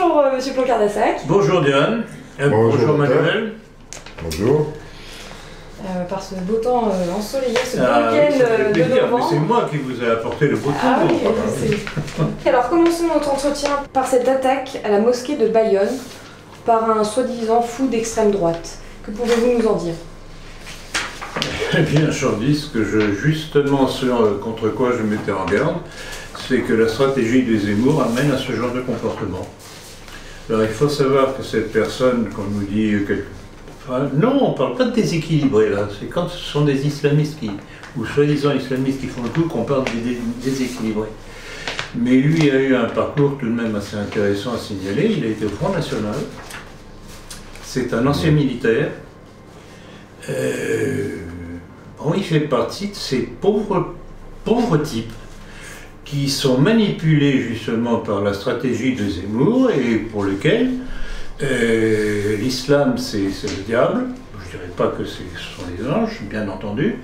Bonjour Monsieur Plancard-Dassac. Bonjour Diane. Bonjour Manuel. Bonjour. Par ce beau temps ensoleillé, ce beau Oui, week-end de novembre. c'est moi qui vous ai apporté le beau temps. Ah oui, je sais. Alors commençons notre entretien par cette attaque à la mosquée de Bayonne par un soi-disant fou d'extrême droite. Que pouvez-vous nous en dire? Eh bien, j'en dis justement ce contre quoi je m'étais en garde, c'est que la stratégie des Zemmour amène à ce genre de comportement. Alors il faut savoir que cette personne, qu'on nous dit non, on ne parle pas de déséquilibré là, c'est quand ce sont des islamistes ou soi-disant islamistes qui font le coup qu'on parle de déséquilibré. Mais lui a eu un parcours tout de même assez intéressant à signaler. Il a été au Front National, c'est un ancien militaire. Bon, il fait partie de ces pauvres types qui sont manipulés justement par la stratégie de Zemmour et pour lesquels l'islam c'est le diable. Je ne dirais pas que ce sont des anges, bien entendu,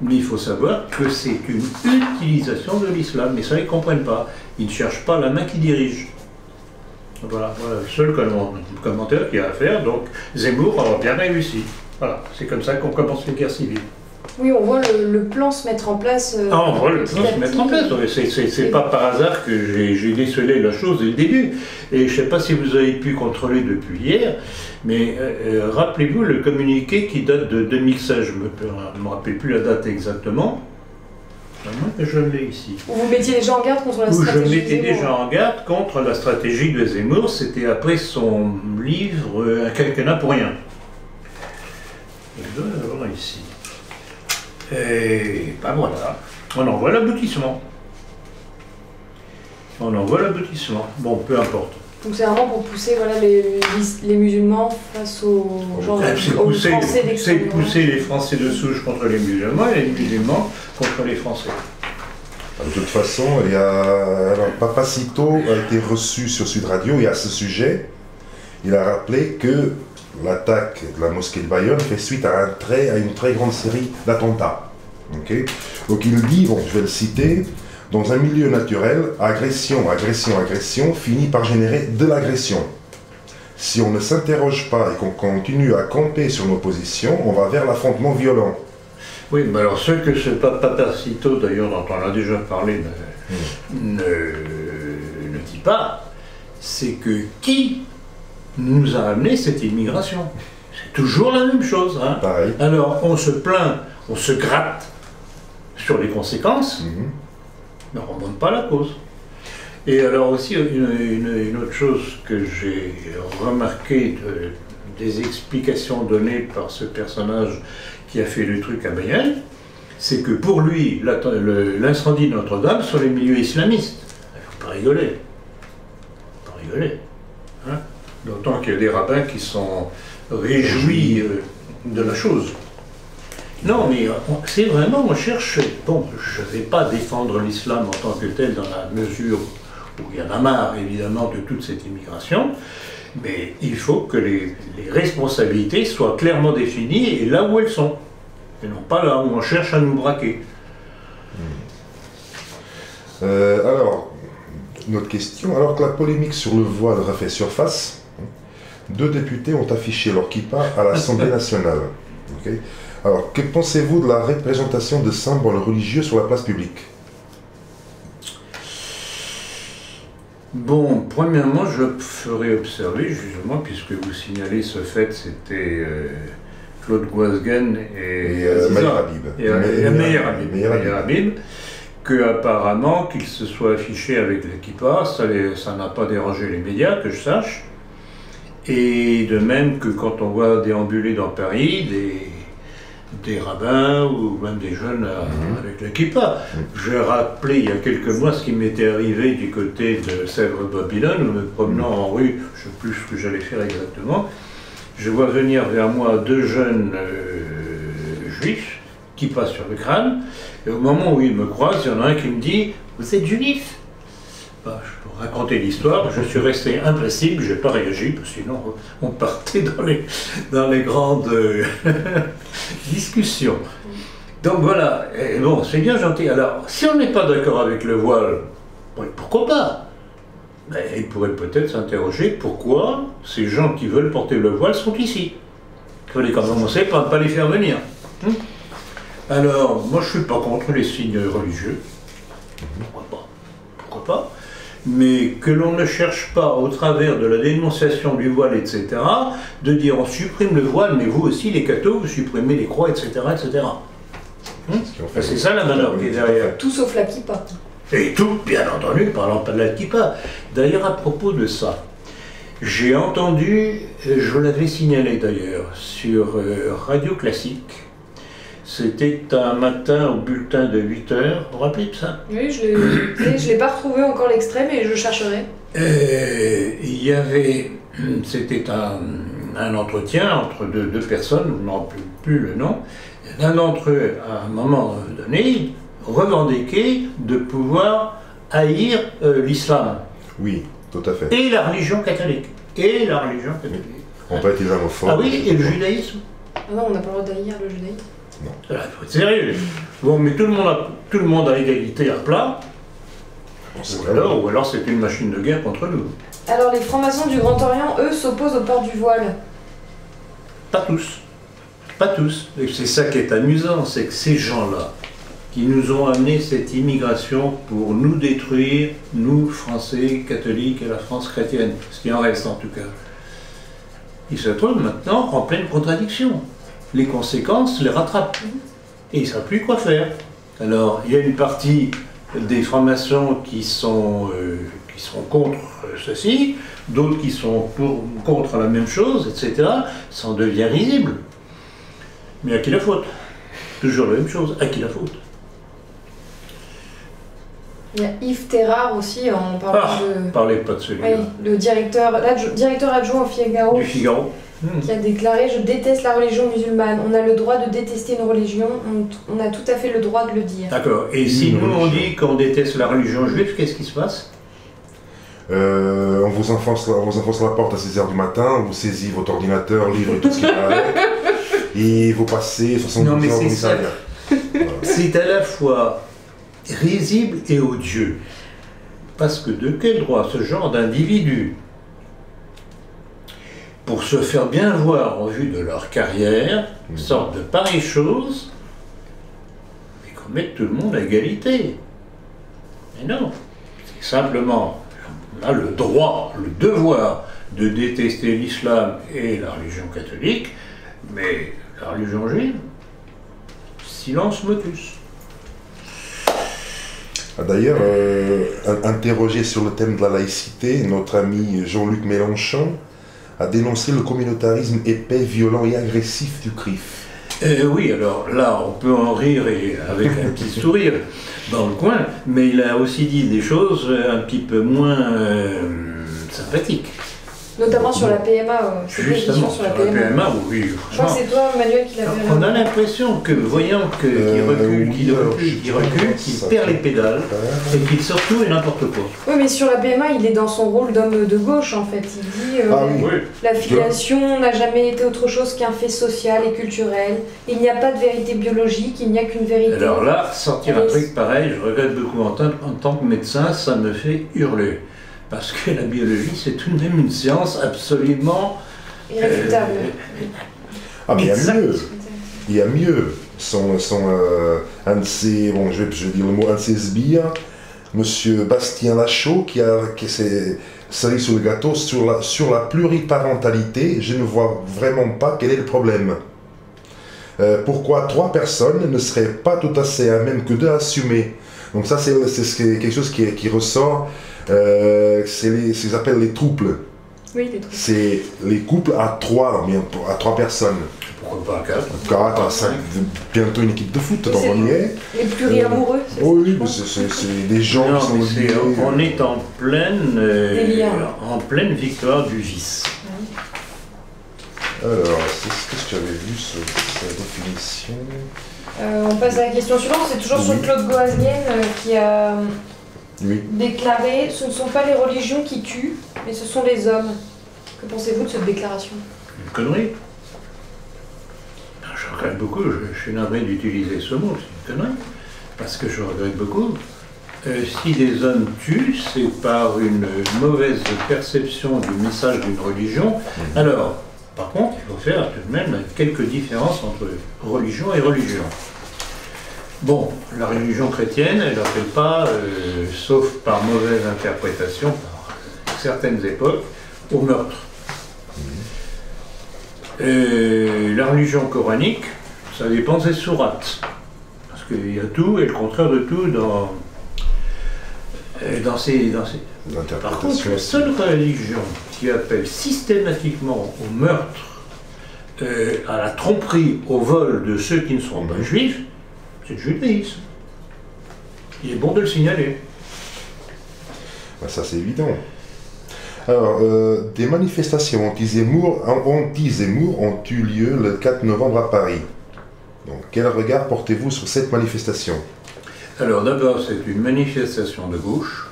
mais il faut savoir que c'est une utilisation de l'islam. Mais ça, ils ne comprennent pas. Ils ne cherchent pas la main qui dirige. Voilà le seul commentaire qu'il y a à faire. Donc Zemmour a bien réussi. Voilà, c'est comme ça qu'on commence les guerres civiles. Oui, on voit le plan se mettre en place. On voit le plan se mettre en place. C'est pas par hasard que j'ai décelé la chose dès le début. Et je ne sais pas si vous avez pu contrôler depuis hier, mais rappelez-vous le communiqué qui date de 2016. Je ne me rappelle plus la date exactement. Je l'ai ici. Où vous mettiez déjà en garde contre la stratégie Où je mettais de Zemmour. déjà en garde contre la stratégie de Zemmour. C'était après son livre Un quinquennat pour rien. Je dois l'avoir ici. Et ben voilà, on en voit l'aboutissement. Bon, peu importe. Donc c'est vraiment pour pousser les musulmans face aux Français d'extrême C'est droite. pousser les Français de souche contre les musulmans et les musulmans contre les Français. De toute façon, alors, Papacito a été reçu sur Sud Radio et à ce sujet, il a rappelé que l'attaque de la mosquée de Bayonne fait suite à une très grande série d'attentats. Okay. Donc il dit, bon, je vais le citer, dans un milieu naturel, agression finit par générer de l'agression. Si on ne s'interroge pas et qu'on continue à camper sur nos positions, on va vers l'affrontement violent. Oui, mais alors ce que ce Papacito, d'ailleurs, dont on a déjà parlé, ne dit pas, c'est que qui nous a amené cette immigration? C'est toujours la même chose. Hein. Pareil. Alors, on se plaint, on se gratte sur les conséquences, mais on ne remonte pas la cause. Et alors aussi, une autre chose que j'ai remarqué des explications données par ce personnage qui a fait le truc à Bayonne, c'est que pour lui, l'incendie de Notre-Dame sont les milieux islamistes. Il ne faut pas rigoler. Hein. D'autant qu'il y a des rabbins qui sont réjouis de la chose. Non, mais c'est vraiment, on cherche... Bon, je ne vais pas défendre l'islam en tant que tel dans la mesure où il y en a marre, évidemment, de toute cette immigration, mais il faut que les responsabilités soient clairement définies et là où elles sont, et non pas là où on cherche à nous braquer. Alors, une autre question. Alors que la polémique sur le voile refait surface, 2 députés ont affiché leur kippa à l'Assemblée nationale. Okay. Alors, que pensez-vous de la représentation de symboles religieux sur la place publique? Bon, premièrement, je ferai observer, justement, puisque vous signalez ce fait, c'était Claude Guasguen et Meir Habib, qu'apparemment, qu'ils se soient affichés avec le kippa, ça n'a pas dérangé les médias, que je sache. Et de même que quand on voit déambuler dans Paris des rabbins ou même des jeunes avec le kippa. J'ai rappelé il y a quelques mois ce qui m'était arrivé du côté de Sèvres-Babylone, en me promenant en rue, je ne sais plus ce que j'allais faire exactement. Je vois venir vers moi 2 jeunes juifs, kippa sur le crâne, et au moment où ils me croisent, il y en a un qui me dit « Vous êtes juif ?» Je peux raconter l'histoire, je suis resté impassible, je n'ai pas réagi, parce que sinon on partait dans les grandes discussions. Donc voilà, et bon, c'est bien gentil. Alors, si on n'est pas d'accord avec le voile, pourquoi pas? il pourrait peut-être s'interroger pourquoi ces gens qui veulent porter le voile sont ici. Il fallait commencer par ne pas les faire venir. Alors, moi je ne suis pas contre les signes religieux. Pourquoi pas? Pourquoi pas? Mais que l'on ne cherche pas, au travers de la dénonciation du voile, etc., de dire on supprime le voile, mais vous aussi les cathos, vous supprimez les croix, etc., etc. C'est ça la manœuvre qui est derrière. Tout sauf la kippa. Et tout, bien entendu, parlant pas de la kippa. D'ailleurs, à propos de ça, j'ai entendu, je l'avais signalé d'ailleurs, sur Radio Classique, c'était un matin au bulletin de 8h, vous vous rappelez de ça? Oui, je l'ai pas retrouvé encore l'extrait, mais je chercherai. Il y avait, c'était un entretien entre deux personnes, je ne me rappelle plus le nom. L'un d'entre eux, à un moment donné, revendiquait de pouvoir haïr l'islam. Oui, tout à fait. Et la religion catholique. Et la religion catholique. On peut être islamophobe. Ah oui, et le judaïsme. Ah non, on n'a pas le droit d'haïr le judaïsme. Non. Il faut être sérieux. Bon, mais tout le monde a égalité à plat. Ou alors c'est une machine de guerre contre nous. Alors les francs-maçons du Grand Orient, eux, s'opposent au port du voile. Pas tous. Pas tous. Et c'est ça qui est amusant, c'est que ces gens-là, qui nous ont amené cette immigration pour nous détruire, nous, Français, catholiques et la France chrétienne, ce qui en reste en tout cas, ils se trouvent maintenant en pleine contradiction. Les conséquences les rattrapent. Et ils ne savent plus quoi faire. Alors, il y a une partie des francs-maçons qui sont contre ceci, d'autres qui sont contre la même chose, etc. Ça en devient risible. Mais à qui la faute? Toujours la même chose. À qui la faute? Il y a Yves Terrard aussi, en parlant de... Parlez pas de celui-là. Oui, le directeur adjoint au Figaro. Du Figaro. Qui a déclaré « Je déteste la religion musulmane. On a le droit de détester une religion. On a tout à fait le droit de le dire. » D'accord. Et si nous on dit qu'on déteste la religion juive, qu'est-ce qui se passe? On vous enfonce la porte à 6h du matin, on vous saisit votre ordinateur, livre et tout ce qui va avec, et vous passez 72 heures au commissariat. Voilà. C'est à la fois risible et odieux. Parce que de quel droit ce genre d'individus, pour se faire bien voir en vue de leur carrière, sortent de pareilles choses et qu'on mette tout le monde à égalité? Mais non, c'est simplement, on a le droit, le devoir de détester l'islam et la religion catholique, mais la religion juive, silence motus. D'ailleurs, interrogé sur le thème de la laïcité, notre ami Jean-Luc Mélenchon a dénoncé le communautarisme épais, violent et agressif du CRIF. Oui, alors là, on peut en rire et avec un petit sourire dans le coin, mais il a aussi dit des choses un petit peu moins sympathiques. Notamment sur la PMA. Justement, sur la PMA, oui. Je crois que c'est toi, Manuel, qui l'avait... On a l'impression que, voyant qu'il recule, qu'il perd les pédales, et qu'il sort tout et n'importe quoi. Oui, mais sur la PMA, il est dans son rôle d'homme de gauche, en fait. Il dit la filiation n'a jamais été autre chose qu'un fait social et culturel. Il n'y a pas de vérité biologique, il n'y a qu'une vérité... Alors là, sortir un truc pareil, je regrette beaucoup en tant que médecin, ça me fait hurler. Parce que la biologie, c'est tout de même une science absolument... irréfutable. Ah, mais il y a mieux. Il y a mieux. Un de ses, bon, je vais dire le mot, un de ses sbires, monsieur Bastien Lachaud, qui s'est servi sur le gâteau sur la pluriparentalité. Je ne vois vraiment pas quel est le problème. Pourquoi 3 personnes ne seraient pas tout à fait à même que 2 à assumer? Donc ça, c'est quelque chose qui ressort. C'est ce qu'ils appellent les trouples. Oui, les trouples. C'est les couples à 3 personnes. Pourquoi pas 4? 4 à 5, bientôt une équipe de foot, donc on y est. Les pluriamoureux, c'est oui, c'est des gens non, qui sont mais liés. on est en pleine victoire du vice. Alors, qu'est-ce que tu avais vu sur la définition? On passe à la question suivante, c'est toujours sur Claude Goasguen qui a déclaré « Ce ne sont pas les religions qui tuent, mais ce sont les hommes ». Que pensez-vous de cette déclaration? Une connerie. Je regrette beaucoup, je suis navré d'utiliser ce mot, c'est une connerie, parce que je regrette beaucoup. Si des hommes tuent, c'est par une mauvaise perception du message d'une religion. Alors, par contre, il faut faire tout de même quelques différences entre religion et religion. Bon, la religion chrétienne, elle n'appelle pas, sauf par mauvaise interprétation, par certaines époques, au meurtre. La religion coranique, ça dépend des sourates. Parce qu'il y a tout et le contraire de tout dans ces... Par contre, la seule religion qui appelle systématiquement au meurtre, à la tromperie, au vol de ceux qui ne sont pas juifs, c'est le judaïsme. Il est bon de le signaler. Ben ça, c'est évident. Alors, des manifestations anti-Zemmour ont eu lieu le 4 novembre à Paris. Donc, quel regard portez-vous sur cette manifestation? Alors, d'abord, c'est une manifestation de gauche,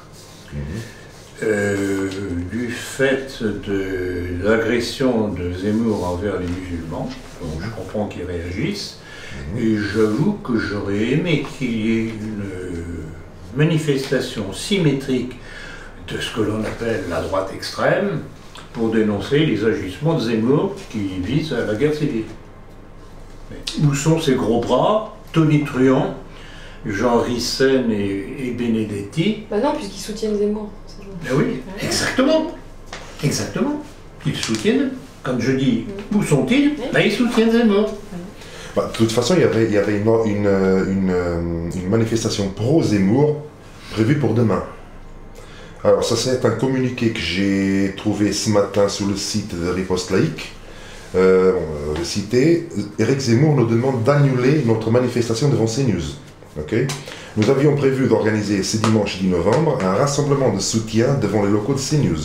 du fait de l'agression de Zemmour envers les musulmans, donc je comprends qu'ils réagissent, et j'avoue que j'aurais aimé qu'il y ait une manifestation symétrique de ce que l'on appelle la droite extrême, pour dénoncer les agissements de Zemmour qui visent à la guerre civile. Mais où sont ces gros bras, tonitruants, Jean Rissen et Benedetti? Bah non, puisqu'ils soutiennent Zemmour. Ben oui, exactement. Exactement. Ils soutiennent, comme je dis, où sont-ils? Ben, ils soutiennent Zemmour. Bah, de toute façon, il y avait une manifestation pro-Zemmour prévue pour demain. Alors ça, c'est un communiqué que j'ai trouvé ce matin sur le site de Riposte Laïque. Je vais citer: Éric Zemmour nous demande d'annuler notre manifestation devant CNews. Okay. Nous avions prévu d'organiser ce dimanche 10 novembre un rassemblement de soutien devant les locaux de CNews.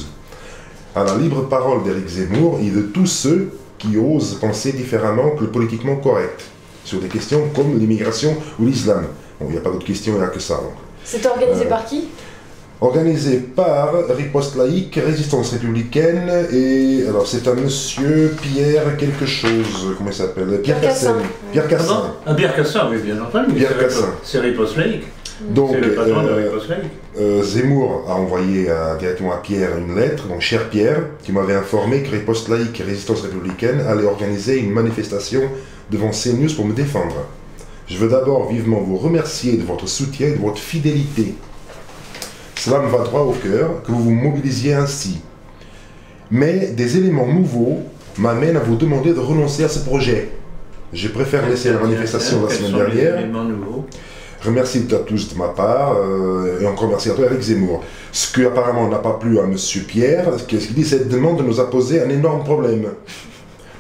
À la libre parole d'Éric Zemmour et de tous ceux qui osent penser différemment que le politiquement correct, sur des questions comme l'immigration ou l'islam. Bon, il n'y a pas d'autres questions, il n'y a que ça. C'est organisé par qui? Organisé par Riposte Laïque, Résistance Républicaine, et alors c'est un monsieur Pierre quelque chose, comment il s'appelle? Pierre Cassin. Pierre Cassin. Pierre Cassin, oui, bien entendu. Pierre Cassin. C'est Riposte Laïque. Donc, c'est le patron de Riposte Laïque. Zemmour a envoyé directement à Pierre une lettre, donc cher Pierre, qui m'avait informé que Riposte Laïque et Résistance Républicaine allaient organiser une manifestation devant CNews pour me défendre. Je veux d'abord vivement vous remercier de votre soutien et de votre fidélité. Cela me va droit au cœur que vous vous mobilisiez ainsi. Mais des éléments nouveaux m'amènent à vous demander de renoncer à ce projet. Je préfère laisser la manifestation la semaine dernière. Remercie à tous de ma part, et encore merci à toi, Éric Zemmour. Ce qui apparemment n'a pas plu à M. Pierre, ce qu'il dit, cette demande nous a posé un énorme problème.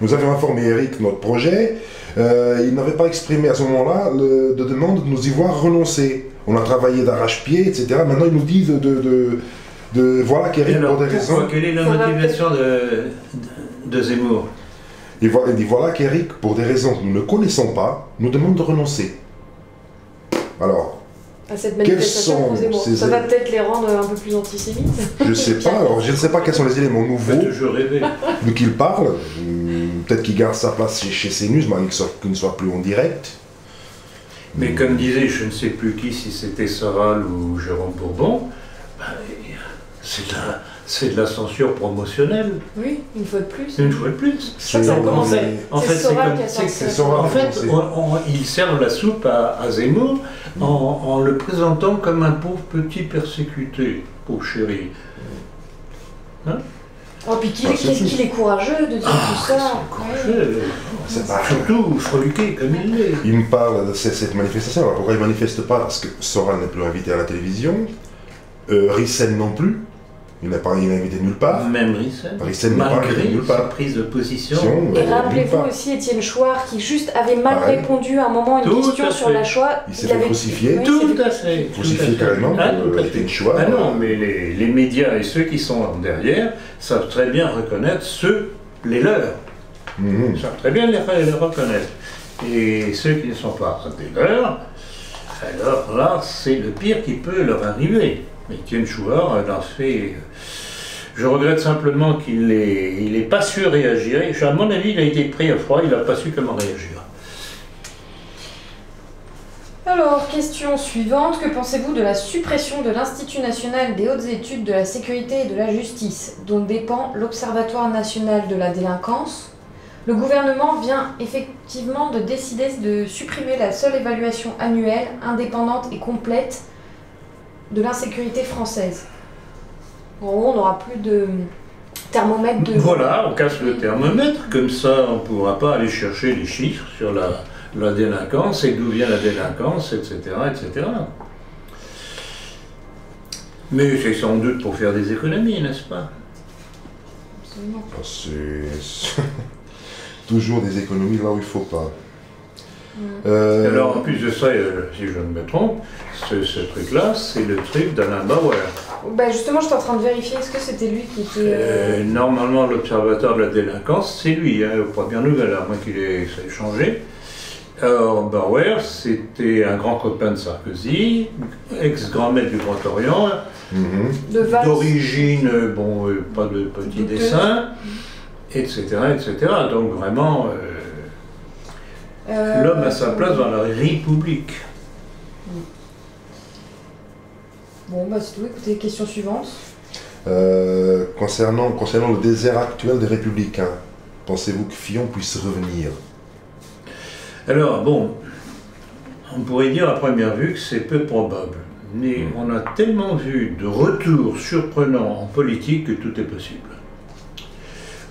Nous avions informé Éric de notre projet, il n'avait pas exprimé à ce moment-là de demande de nous y voir renoncer. On a travaillé d'arrache-pied, etc. Maintenant, il nous dit voilà qu'Éric, pour des raisons... Quelle est la motivation de Zemmour? Il dit voilà qu'Éric, pour des raisons que nous ne connaissons pas, nous demande de renoncer. Alors, à cette manifestation pour Zemmour, ça va peut-être les rendre un peu plus antisémites. Je ne sais pas, alors je ne sais pas quels sont les éléments nouveaux de qui il parle. Peut-être qu'il garde sa place chez CNews, mais qu'il ne soit plus en direct. Mais comme disait, je ne sais plus qui, si c'était Soral ou Jérôme Bourbon, ben, c'est de la censure promotionnelle. Oui, une fois de plus. Une fois de plus. En fait, ils servent la soupe à Zemmour en le présentant comme un pauvre petit persécuté, pauvre chéri. Hein? Oh, puis qu'est-ce qu'il est courageux de dire tout ça. Courageux. Surtout freluqué comme il l'est. Il me parle de cette manifestation. Alors pourquoi il ne manifeste pas? Parce que Soral n'est plus invité à la télévision. Rissen non plus. Il n'est pas invité nulle part. Même Rissen malgré sa prise de position. Et rappelez-vous aussi Étienne Chouard qui juste avait mal répondu à un moment à une question sur la Shoah. Il s'est fait crucifier. Tout à fait. Crucifié carrément. Étienne Chouard. Ah non, mais les médias et ceux qui sont derrière savent très bien reconnaître les leurs. Ils savent très bien les reconnaître. Et ceux qui ne sont pas des leurs, alors là, c'est le pire qui peut leur arriver. Étienne Chouard en fait... Je regrette simplement qu'il n'ait pas su réagir. À mon avis, il a été pris à froid, il n'a pas su comment réagir. Alors, question suivante. Que pensez-vous de la suppression de l'Institut national des hautes études de la sécurité et de la justice, dont dépend l'Observatoire national de la délinquance? Le gouvernement vient effectivement de décider de supprimer la seule évaluation annuelle, indépendante et complète de l'insécurité française. En gros, on n'aura plus de thermomètre de... Voilà, on casse le thermomètre, comme ça on ne pourra pas aller chercher les chiffres sur la délinquance et d'où vient la délinquance, etc., etc. Mais c'est sans doute pour faire des économies, n'est-ce pas? Absolument. C'est toujours des économies là où il ne faut pas. Alors en plus de ça, si je ne me trompe, ce truc-là, c'est le truc d'Alain Bauer. Ben justement, j'étais en train de vérifier, est-ce que c'était lui qui était... Normalement, l'Observatoire de la délinquance, c'est lui, pas bien nouvelle, à moins qu'il ait changé. Alors Bauer, c'était un grand copain de Sarkozy, ex-grand maître du Grand Orient, d'origine, pas de petits dessins, etc., etc. Donc vraiment... l'homme a sa place dans la République. Bon, bah c'est tout. Écoutez, question suivante. Concernant le désert actuel des Républicains, pensez-vous que Fillon puisse revenir? Alors, bon, on pourrait dire à première vue que c'est peu probable. Mais on a tellement vu de retours surprenants en politique que tout est possible.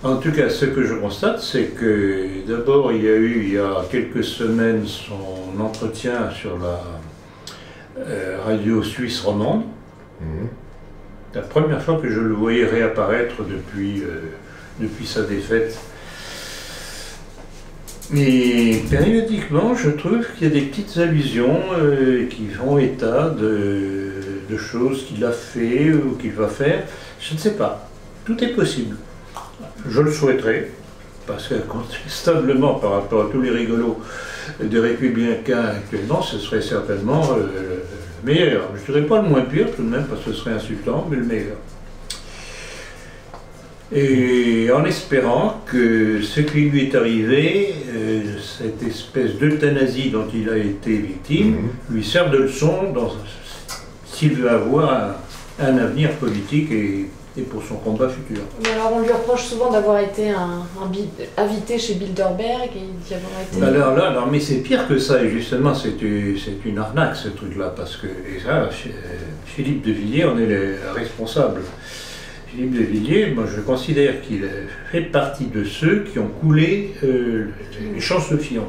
En tout cas, ce que je constate, c'est que d'abord, il y a eu, il y a quelques semaines, son entretien sur la radio suisse romande. La première fois que je le voyais réapparaître depuis sa défaite. Mais périodiquement, je trouve qu'il y a des petites allusions qui font état de choses qu'il a fait ou qu'il va faire. Je ne sais pas. Tout est possible. Je le souhaiterais, parce que contestablement, par rapport à tous les rigolos des Républicains actuellement, ce serait certainement le meilleur. Je ne dirais pas le moins pire tout de même, parce que ce serait insultant, mais le meilleur. Et en espérant que ce qui lui est arrivé, cette espèce d'euthanasie dont il a été victime, lui serve de leçon s'il veut avoir un avenir politique et pour son combat futur. Mais alors on lui reproche souvent d'avoir été invité chez Bilderberg et d'y avoir été... Alors, mais c'est pire que ça, et justement c'est une arnaque ce truc-là, parce que, et ça, Philippe de Villiers en est le responsable. Philippe de Villiers, moi je considère qu'il fait partie de ceux qui ont coulé les chances de Fillon.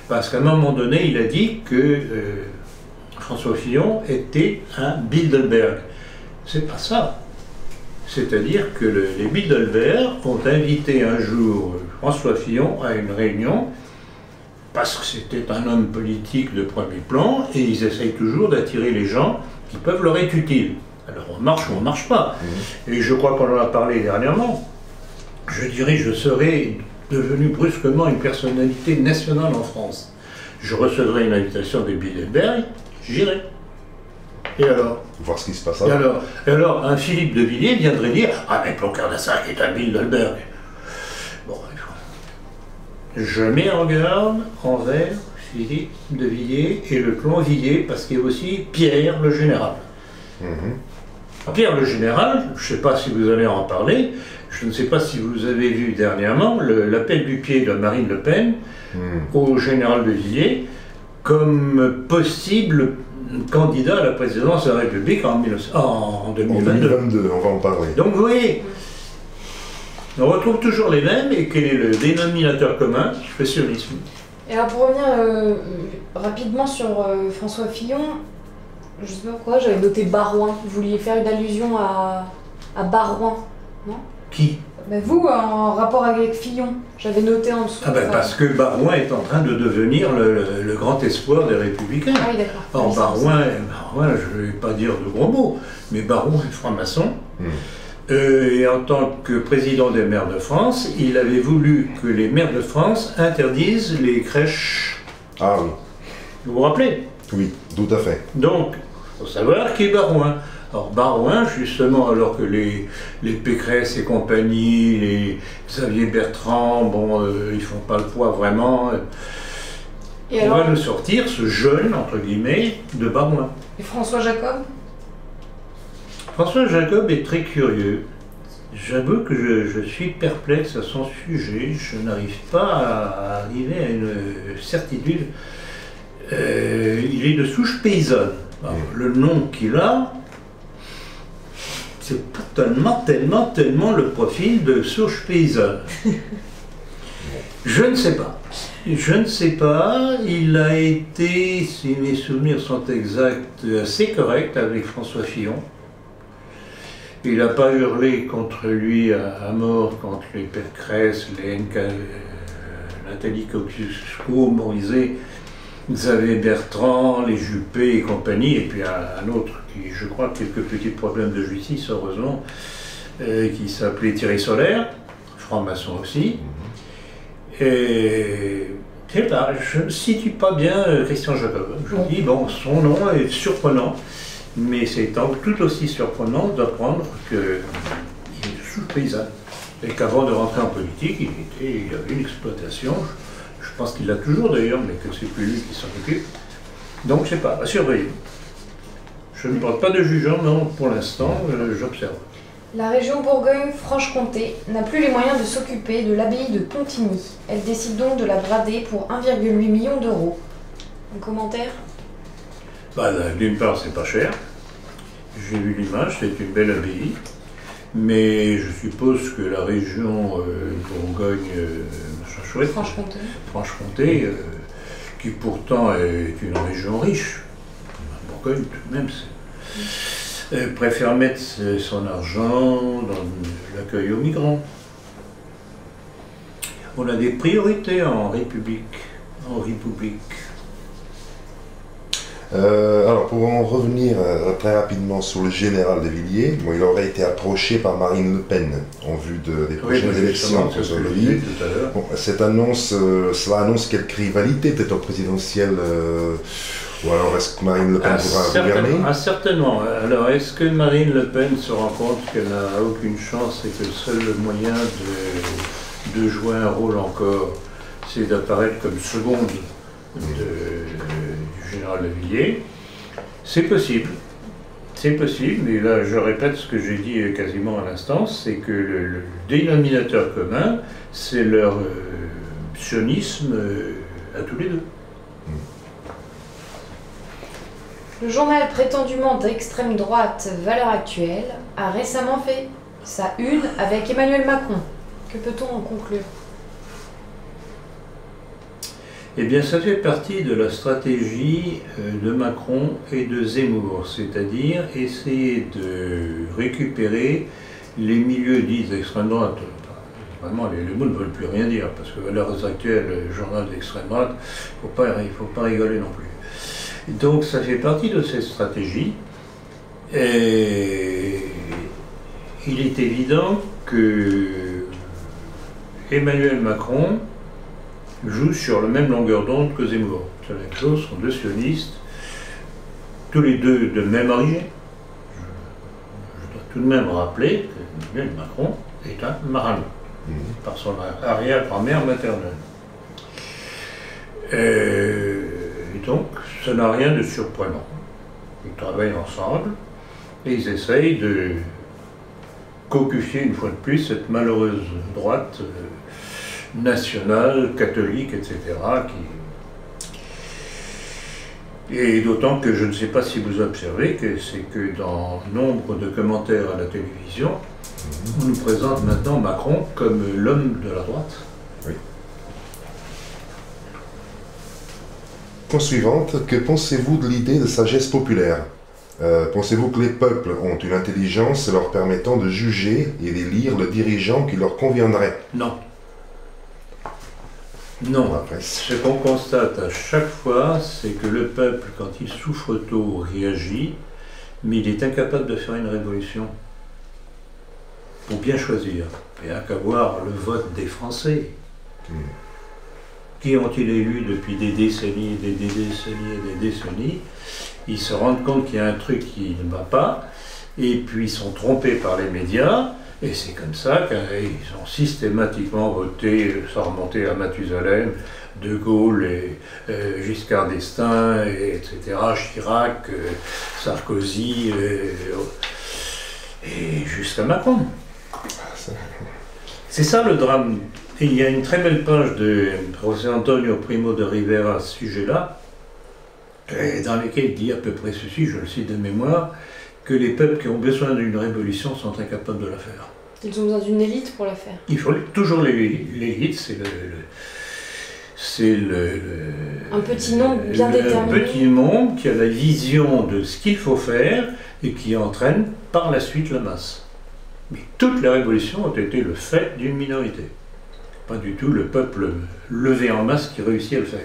Parce qu'à un moment donné, il a dit que François Fillon était un Bilderberg. C'est pas ça. C'est-à-dire que les Bilderberg ont invité un jour François Fillon à une réunion parce que c'était un homme politique de premier plan et ils essayent toujours d'attirer les gens qui peuvent leur être utiles. Alors on marche ou on ne marche pas. Et je crois qu'on en a parlé dernièrement. Je dirais je serais devenu brusquement une personnalité nationale en France. Je recevrais une invitation des Bilderberg, j'irais. Et alors? Voir ce qui se passe et alors, un Philippe de Villiers viendrait dire « Ah, mais Ploquin-Dassac est un Bilderberg ». Bon, je mets en garde envers Philippe de Villiers et le clan Villiers, parce qu'il y a aussi Pierre le Général. Pierre le Général, je ne sais pas si vous allez en parler, je ne sais pas si vous avez vu dernièrement l'appel du pied de Marine Le Pen au général de Villiers comme possible candidat à la présidence de la République en 2022. En 2022, on va en parler. Donc vous voyez, on retrouve toujours les mêmes, et quel est le dénominateur commun? Expressionnisme. Et alors pour revenir rapidement sur François Fillon, je ne sais pas pourquoi, j'avais noté Barouin. Vous vouliez faire une allusion à Barouin, non? Qui? Ben vous, en rapport avec Fillon, j'avais noté en dessous. Ah ben parce que Barouin est en train de devenir le grand espoir des Républicains. Ah oui, d'accord. Or Barouin, je ne vais pas dire de gros mots, mais Barouin est franc-maçon. Et en tant que président des maires de France, il avait voulu que les maires de France interdisent les crèches. Ah oui. Vous vous rappelez? Oui, tout à fait. Donc, il faut savoir qui est Barouin. Alors Barouin, justement, alors que les Pécresse et compagnie, les Xavier Bertrand, bon, ils font pas le poids vraiment. on va nous sortir ce jeune, entre guillemets, de Barmois. Et François Jacob? François Jacob est très curieux. J'avoue que je suis perplexe à son sujet. Je n'arrive pas à arriver à une certitude. Il est de souche paysanne. Alors, le nom qu'il a, c'est pas tellement le profil de souche paysanne. Je ne sais pas. Je ne sais pas. Il a été, si mes souvenirs sont exacts, assez correct avec François Fillon. Il n'a pas hurlé contre lui à mort, contre les Pécresse, les Nathalie Kosciusko-Morizet, Xavier Bertrand, les Juppé et compagnie, et puis un autre qui, je crois, a quelques petits problèmes de justice, heureusement, qui s'appelait Thierry Solaire, franc-maçon aussi. Et je ne situe pas bien Christian Jacob. Je dis, bon, son nom est surprenant, mais c'est tout aussi surprenant d'apprendre qu'il est sous-paysan. Et qu'avant de rentrer en politique, il avait une exploitation. Je pense qu'il l'a toujours d'ailleurs, mais que c'est plus lui qui s'en occupe. Donc, je ne sais pas, à surveiller. Je ne porte pas de jugement, non, pour l'instant, j'observe. La région Bourgogne-Franche-Comté n'a plus les moyens de s'occuper de l'abbaye de Pontigny. Elle décide donc de la brader pour 1,8 million d'euros. Un commentaire? D'une part, c'est pas cher. J'ai vu l'image, c'est une belle abbaye. Mais je suppose que la région Bourgogne-Franche-Comté, qui pourtant est une région riche, Bourgogne tout de même, préfère mettre son argent dans l'accueil aux migrants. On a des priorités en République. Alors, pour en revenir très rapidement sur le général de Villiers, bon, il aurait été approché par Marine Le Pen en vue des prochaines élections. Bon, cette annonce, cela annonce quelques rivalités peut-être au présidentiel, ou alors est-ce que Marine Le Pen pourra gouverner? Certainement. Alors, est-ce que Marine Le Pen se rend compte qu'elle n'a aucune chance et que le seul moyen de jouer un rôle encore, c'est d'apparaître comme seconde du général de Villiers? C'est possible. C'est possible, mais là je répète ce que j'ai dit quasiment à l'instant, c'est que le dénominateur commun, c'est leur sionisme à tous les deux. Le journal prétendument d'extrême droite Valeurs Actuelles a récemment fait sa une avec Emmanuel Macron. Que peut-on en conclure? Eh bien, ça fait partie de la stratégie de Macron et de Zemmour, c'est-à-dire essayer de récupérer les milieux dits d'extrême droite. Vraiment, les mots ne veulent plus rien dire, parce que Valeurs Actuelles, le journal d'extrême droite, il ne faut pas rigoler non plus. Donc, ça fait partie de cette stratégie. Et il est évident que Emmanuel Macron joue sur la même longueur d'onde que Zemmour. C'est la même chose, sont deux sionistes, tous les deux de même origine. Je dois tout de même rappeler que Emmanuel Macron est un Marin, par son arrière-grand-mère maternelle. Et donc, ça n'a rien de surprenant. Ils travaillent ensemble et ils essayent de cocufier une fois de plus cette malheureuse droite nationale, catholique, etc. Et d'autant que je ne sais pas si vous observez que c'est que dans nombre de commentaires à la télévision, on nous présente maintenant Macron comme l'homme de la droite. Oui. Question suivante, que pensez-vous de l'idée de sagesse populaire? Pensez-vous que les peuples ont une intelligence leur permettant de juger et d'élire le dirigeant qui leur conviendrait? Non. Non. Ce qu'on constate à chaque fois, c'est que le peuple, quand il souffre tôt, réagit, mais il est incapable de faire une révolution. Pour bien choisir, il n'y a qu'à voir le vote des Français. Qui ont-ils élu depuis des décennies, des décennies et des décennies? Ils se rendent compte qu'il y a un truc qui ne va pas, et puis ils sont trompés par les médias, et c'est comme ça qu'ils ont systématiquement voté, sans remonter à Mathusalem, De Gaulle, Giscard d'Estaing, etc., Chirac, Sarkozy, et jusqu'à Macron. C'est ça le drame. Et il y a une très belle page de José Antonio Primo de Rivera à ce sujet-là, dans laquelle il dit à peu près ceci, je le cite de mémoire, que les peuples qui ont besoin d'une révolution sont incapables de la faire. Ils ont besoin d'une élite pour la faire. Il faut toujours l'élite, c'est un petit nombre bien déterminé. Un petit nombre qui a la vision de ce qu'il faut faire et qui entraîne par la suite la masse. Mais toutes les révolutions ont été le fait d'une minorité. Pas du tout le peuple levé en masse qui réussit à le faire.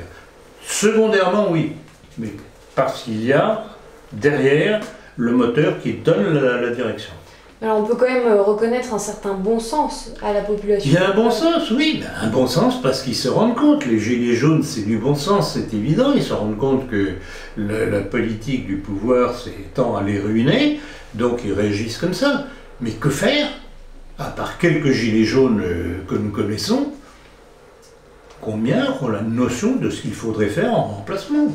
Secondairement, oui, mais parce qu'il y a derrière le moteur qui donne la direction. Alors on peut quand même reconnaître un certain bon sens à la population. Il y a un bon sens, oui, un bon sens parce qu'ils se rendent compte, les gilets jaunes c'est du bon sens, c'est évident, ils se rendent compte que la politique du pouvoir tend à les ruiner, donc ils réagissent comme ça. Mais que faire? À part quelques gilets jaunes que nous connaissons, combien ont la notion de ce qu'il faudrait faire en remplacement?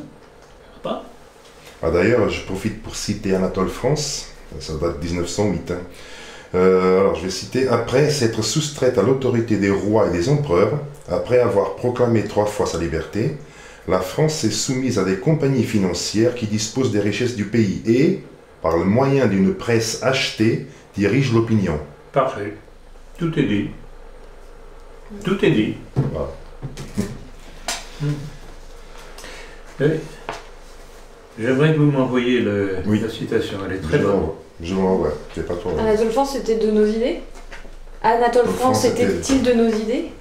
Pas. D'ailleurs, je profite pour citer Anatole France. Ça date de 1908. Alors je vais citer: après s'être soustraite à l'autorité des rois et des empereurs, après avoir proclamé 3 fois sa liberté, la France est soumise à des compagnies financières qui disposent des richesses du pays et, par le moyen d'une presse achetée, dirigent l'opinion. Parfait. Tout est dit. Tout est dit. Voilà. Oui. J'aimerais que vous m'envoyiez la citation, elle est très bonne. Je vous l'envoie, c'est pas trop. Anatole France, c'était de nos idées? Anatole France, était-il de nos idées?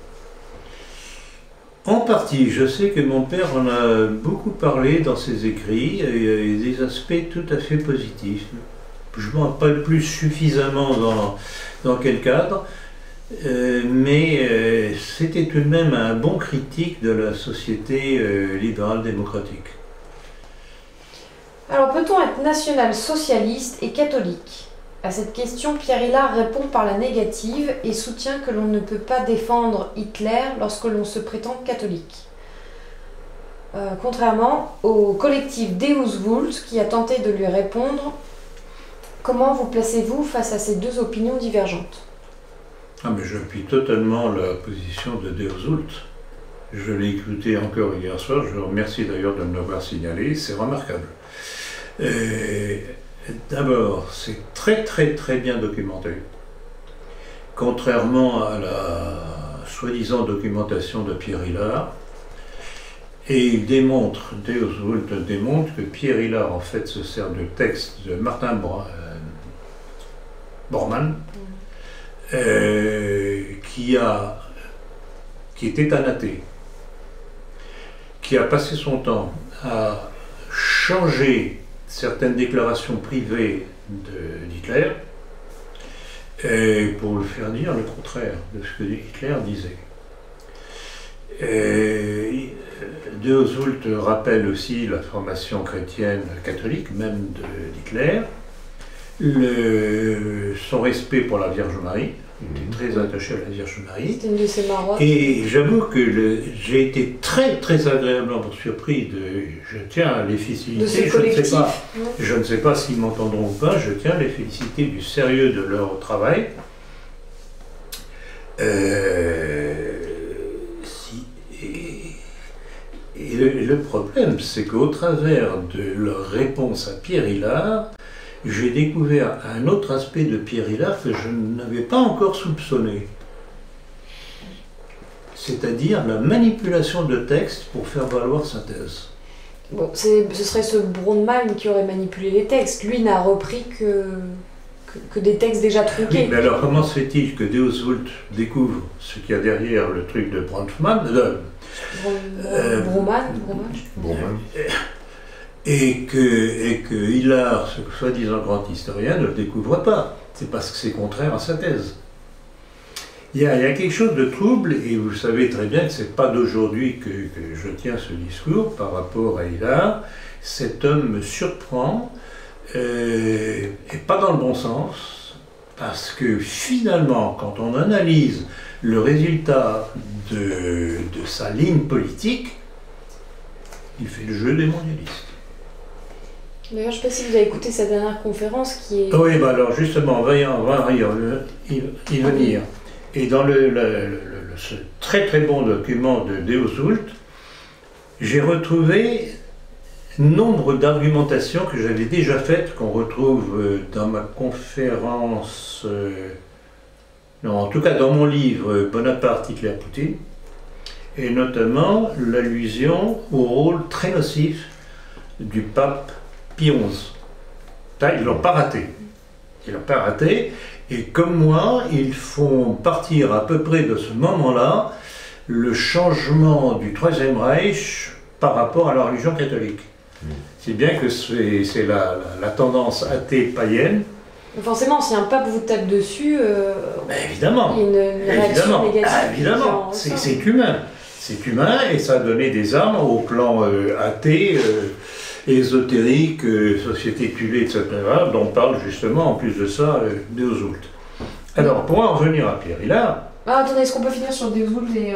En partie, je sais que mon père en a beaucoup parlé dans ses écrits, et des aspects tout à fait positifs. Je ne m'en parle plus suffisamment dans quel cadre, mais c'était tout de même un bon critique de la société libérale démocratique. Alors, peut-on être national-socialiste et catholique? À cette question, Pierre Hillard répond par la négative et soutient que l'on ne peut pas défendre Hitler lorsque l'on se prétend catholique. Contrairement au collectif Deus Vult qui a tenté de lui répondre, comment vous placez-vous face à ces deux opinions divergentes? Mais j'appuie totalement la position de Deus Vult. Je l'ai écouté encore hier soir, je vous remercie d'ailleurs de me l'avoir signalé, c'est remarquable. D'abord, c'est très bien documenté. Contrairement à la soi-disant documentation de Pierre Hillard, et il démontre, Deus Vult démontre que Pierre Hillard en fait se sert de texte de Martin Bormann, qui était un athée, qui a passé son temps à changer certaines déclarations privées d'Hitler pour le faire dire le contraire de ce que Hitler disait. Deus Vult rappelle aussi la formation chrétienne catholique, même d'Hitler, son respect pour la Vierge Marie. Il était très attaché à la Vierge Marie. C'était une de ses marottes. Et j'avoue que j'ai été très agréablement surpris je tiens à les féliciter. De ce collectif. Je ne sais pas s'ils m'entendront ou pas, je tiens à les féliciter du sérieux de leur travail. Le problème, c'est qu'au travers de leur réponse à Pierre Hillard, j'ai découvert un autre aspect de Pierre Hillard que je n'avais pas encore soupçonné. C'est-à-dire la manipulation de textes pour faire valoir sa thèse. Bon, ce serait ce Bronmann qui aurait manipulé les textes. Lui n'a repris que des textes déjà tronqués. Oui, mais alors comment se fait-il que Deus Vult découvre ce qu'il y a derrière le truc de Bronfman, Bronmann. Et que Hillard, ce soi-disant grand historien, ne le découvre pas. C'est parce que c'est contraire à sa thèse. Il y a quelque chose de trouble, et vous savez très bien que ce n'est pas d'aujourd'hui que je tiens ce discours par rapport à Hillard. Cet homme me surprend, et pas dans le bon sens, parce que finalement, quand on analyse le résultat de sa ligne politique, il fait le jeu des mondialistes. D'ailleurs, je ne sais pas si vous avez écouté sa dernière conférence qui est... Oui, bah alors justement, on va y venir. Et dans ce très très bon document de Deusult, j'ai retrouvé nombre d'argumentations que j'avais déjà faites, qu'on retrouve dans ma conférence, non, en tout cas dans mon livre Bonaparte, Hitler, Poutine, et notamment l'allusion au rôle très nocif du pape Pie XI. Ça, ils l'ont pas raté. Ils l'ont pas raté, et comme moi, ils font partir à peu près de ce moment-là le changement du Troisième Reich par rapport à la religion catholique. C'est bien que c'est la tendance athée païenne. Forcément, si un pape vous tape dessus, évidemment, il y a une réaction négative. Évidemment, c'est humain. C'est humain et ça a donné des armes au plan athée, ésotérique, société tuée, etc., dont parle justement en plus de ça Deusult. Alors, pour en revenir à Pierre Hillard. Attendez, est-ce qu'on peut finir sur Deusult et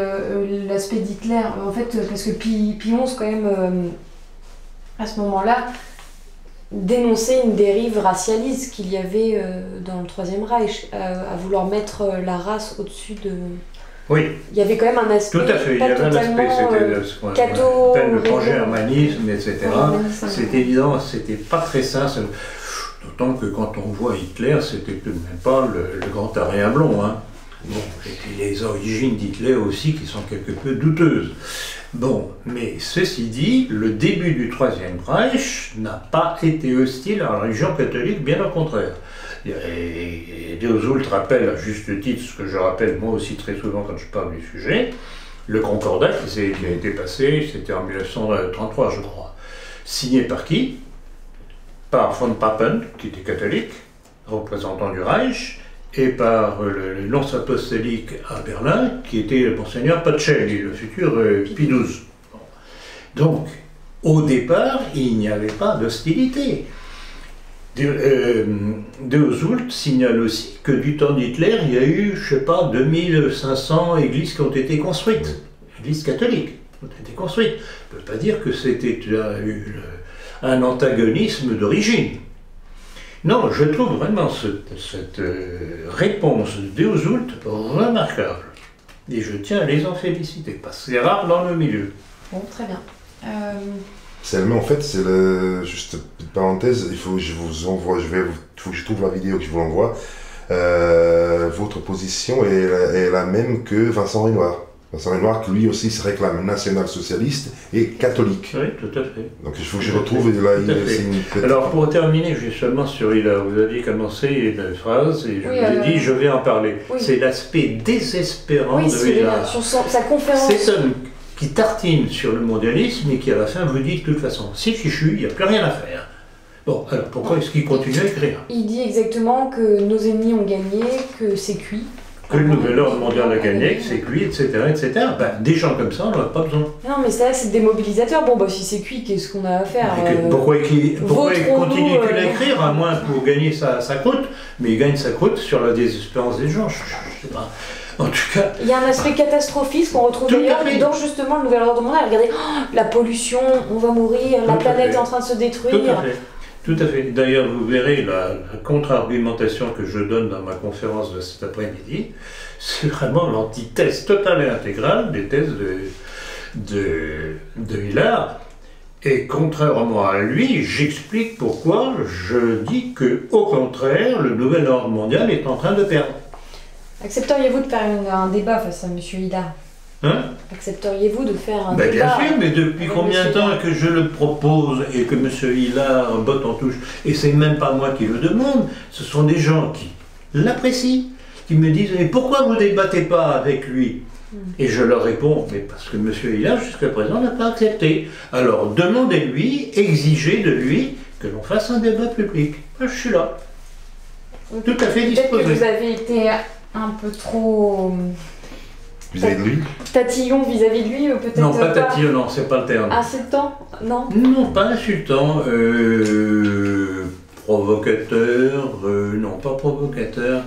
l'aspect d'Hitler? En fait, parce que Pie XI, quand même, à ce moment-là, dénonçait une dérive racialiste qu'il y avait dans le Troisième Reich, à vouloir mettre la race au-dessus de... Oui. Il y avait quand même un aspect. Tout à fait, il y avait un aspect, c'était ce qu'on appelle le pan-germanisme, etc. C'est évident, c'était pas très sain. D'autant que quand on voit Hitler, c'était tout de même pas le grand arien blond. Hein. Bon, et puis les origines d'Hitler aussi qui sont quelque peu douteuses. Bon, mais ceci dit, le début du Troisième Reich n'a pas été hostile à la religion catholique, bien au contraire. Et Deusult rappelle à juste titre ce que je rappelle moi aussi très souvent quand je parle du sujet, le Concordat qui a été passé, c'était en 1933 je crois. Signé par qui? Par von Papen, qui était catholique, représentant du Reich, et par le nonce apostolique à Berlin, qui était le monseigneur Pacelli, le futur Pie XII. Donc, au départ, il n'y avait pas d'hostilité. Deusult signale aussi que du temps d'Hitler, il y a eu, je ne sais pas, 2500 églises qui ont été construites. Églises catholiques qui ont été construites. On ne peut pas dire que c'était un antagonisme d'origine. Non, je trouve vraiment cette réponse de Deusult remarquable. Et je tiens à les en féliciter, parce que c'est rare dans le milieu. Bon, très bien. Seulement, en fait, c'est juste une petite parenthèse, il faut que je vous envoie, faut que je trouve la vidéo que je vous l'envoie. Votre position est la même que Vincent Renoir. Vincent Renoir, qui lui aussi se réclame national-socialiste et catholique. Oui, tout à fait. Donc il faut que je retrouve, et là, Alors, pour terminer justement sur Hillard, vous aviez commencé une phrase, et je vous ai dit, je vais en parler. Oui. C'est l'aspect désespérant de Hillard. Sur sa conférence. C'est un qui tartine sur le mondialisme et qui à la fin vous dit de toute façon, c'est fichu, il n'y a plus rien à faire. Bon, alors pourquoi est-ce qu'il continue à écrire? Il dit exactement que nos ennemis ont gagné, que c'est cuit. Que le nouvel ordre mondial a gagné, que c'est cuit, etc. etc. Ben, des gens comme ça, on n'en a pas besoin. Non, mais c'est démobilisateur. Bon, bah si c'est cuit, qu'est-ce qu'on a à faire? Pourquoi il continue-t-il à écrire, à moins pour gagner sa croûte? Mais il gagne sa croûte sur la désespérance des gens, je sais pas. En tout cas, il y a un aspect catastrophiste qu'on retrouve d'ailleurs dans justement le nouvel ordre mondial. Regardez, la pollution, on va mourir, la planète est en train de se détruire. Tout à fait. D'ailleurs, vous verrez la contre-argumentation que je donne dans ma conférence de cet après-midi. C'est vraiment l'antithèse totale et intégrale des thèses de Hillard. Et contrairement à lui, j'explique pourquoi je dis que, au contraire, le nouvel ordre mondial est en train de perdre. Accepteriez-vous de faire un débat face à M. Hillard? Hein? Accepteriez-vous de faire un débat? Bien sûr, mais depuis combien de temps que je le propose et que M. Hillard botte en touche, et c'est même pas moi qui le demande, ce sont des gens qui l'apprécient, qui me disent « Mais pourquoi vous ne débattez pas avec lui ?» Et je leur réponds « Mais parce que M. Hillard, jusqu'à présent, n'a pas accepté. Alors demandez-lui, exigez de lui que l'on fasse un débat public. » Moi, je suis là. Tout à fait disposé. Peut-être que vous avez été un peu trop... Vis-à-vis de lui? Tatillon vis-à-vis de lui, peut-être. Non, pas tatillon, non, c'est pas le terme. Insultant? Non. Non, pas insultant. provocateur, non pas provocateur.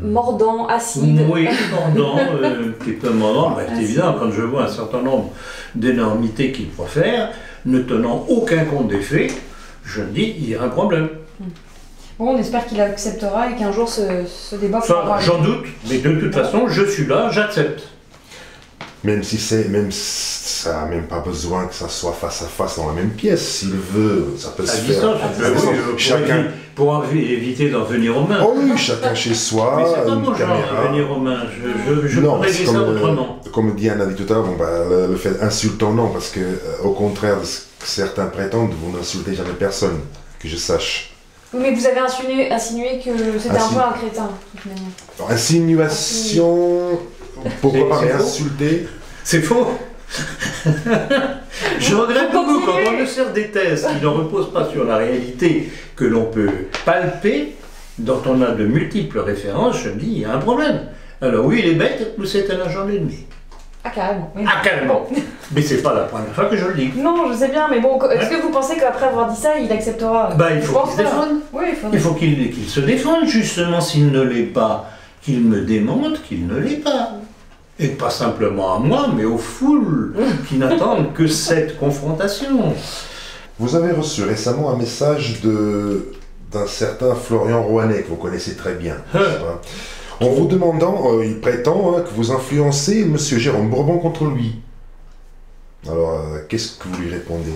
Mordant, acide. Oui, mordant, un petit peu mordant. Bah, c'est évident, quand je vois un certain nombre d'énormités qu'il profère, ne tenant aucun compte des faits, je me dis, il y a un problème. Bon, on espère qu'il acceptera et qu'un jour ce débat pourra... J'en doute, mais de toute façon, je suis là, j'accepte. Même si ça n'a même pas besoin que ça soit face à face dans la même pièce. S'il veut, ça peut se faire. Chacun pour éviter d'en venir aux mains. Oh oui, chacun chez soi. Mais c'est pas mon genre d'en venir aux mains. Je peux régler ça autrement. Comme Diane a dit tout à l'heure, le fait insultant, non, parce que au contraire de ce que certains prétendent, vous n'insultez jamais personne, que je sache. Oui, mais vous avez insinué que c'était un peu un crétin, de toute manière. Alors, insinuation. Pourquoi pas insulter? C'est faux. Je regrette beaucoup quand on me sert des thèses qui ne reposent pas sur la réalité que l'on peut palper, dont on a de multiples références. Je me dis, il y a un problème. Alors oui, il est bête, ou c'est un agent ennemi. Ah, carrément. Oui. Ah, carrément. Mais c'est pas la première fois que je le dis. Non, je sais bien, mais bon, est-ce que vous pensez qu'après avoir dit ça, il acceptera? Bah, il faut qu'il se défende. Oui, il faut qu'il se défende, justement, s'il ne l'est pas, qu'il me démontre qu'il ne l'est pas. Et pas simplement à moi, mais aux foules qui n'attendent que cette confrontation. Vous avez reçu récemment un message d'un certain Florian Rouanet, que vous connaissez très bien. En vous demandant, il prétend que vous influencez M. Jérôme Bourbon contre lui. Alors, qu'est-ce que vous lui répondez?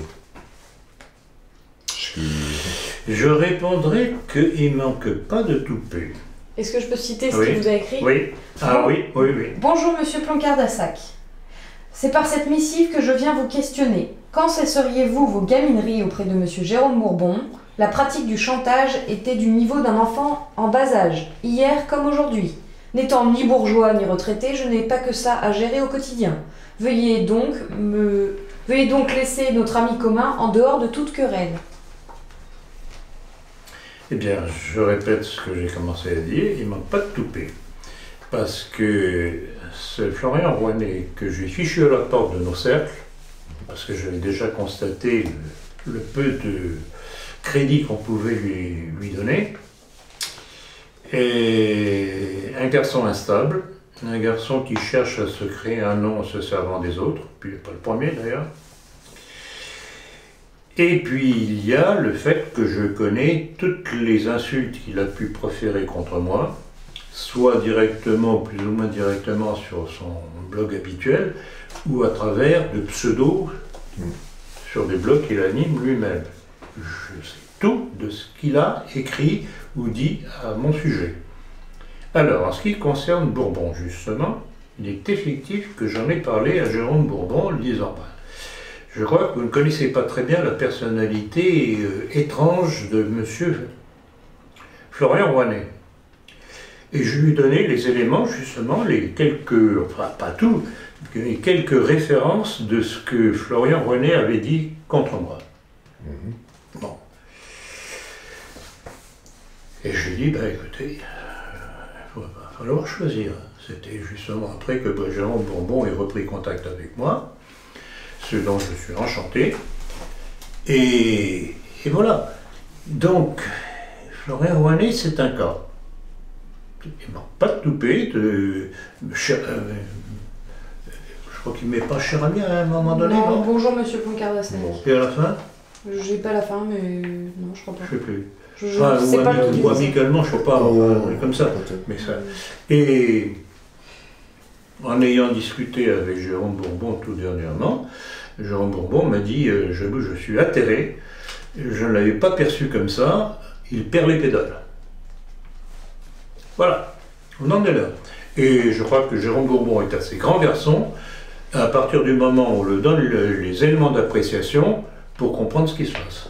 Je répondrai qu'il ne manque pas de toupet. Est-ce que je peux citer ce qu'il vous a écrit? Oui. Ah oui. Bonjour Monsieur Plancard-Dassac. C'est par cette missive que je viens vous questionner. Quand cesseriez-vous vos gamineries auprès de Monsieur Jérôme Bourbon? La pratique du chantage était du niveau d'un enfant en bas âge, hier comme aujourd'hui. N'étant ni bourgeois ni retraité, je n'ai pas que ça à gérer au quotidien. Veuillez donc laisser notre ami commun en dehors de toute querelle. Eh bien, je répète ce que j'ai commencé à dire, il ne manque pas de toupet. Parce que ce Florian Rouanet, que j'ai fichu à la porte de nos cercles, parce que j'avais déjà constaté le peu de crédit qu'on pouvait lui donner, est un garçon instable, un garçon qui cherche à se créer un nom en se servant des autres, puis il n'est pas le premier d'ailleurs. Et puis il y a le fait que je connais toutes les insultes qu'il a pu proférer contre moi, soit directement ou plus ou moins directement sur son blog habituel, ou à travers de pseudos sur des blogs qu'il anime lui-même. Je sais tout de ce qu'il a écrit ou dit à mon sujet. Alors, en ce qui concerne Bourbon, justement, il est effectif que j'en ai parlé à Jérôme Bourbon en lui disant je crois que vous ne connaissez pas très bien la personnalité étrange de M. Florian Rouanet. Et je lui donnais les éléments, justement, les quelques, enfin pas tout, les quelques références de ce que Florian Rouanet avait dit contre moi. Bon. Et je lui ai dit, écoutez, il va falloir choisir. C'était justement après que Jérôme Bourbon ait repris contact avec moi, ce dont je suis enchanté. Et voilà. Donc, Florian Rouanet, c'est un cas. Il ne manque pas de toupet. Je crois qu'il ne met pas cher ami à un moment donné. Non, bonjour Monsieur Plancard-Dassac. Et à la fin? J'ai pas la fin, mais non, je crois pas. Je ne sais plus. Ou amicalement, je ne sais pas, comme ça. Mais ça. Et en ayant discuté avec Jérôme Bourbon tout dernièrement, Jérôme Bourbon m'a dit je suis atterré, je ne l'avais pas perçu comme ça, il perd les pédales. Voilà, on en est là. Et je crois que Jérôme Bourbon est assez grand garçon, à partir du moment où on lui donne les éléments d'appréciation pour comprendre ce qui se passe.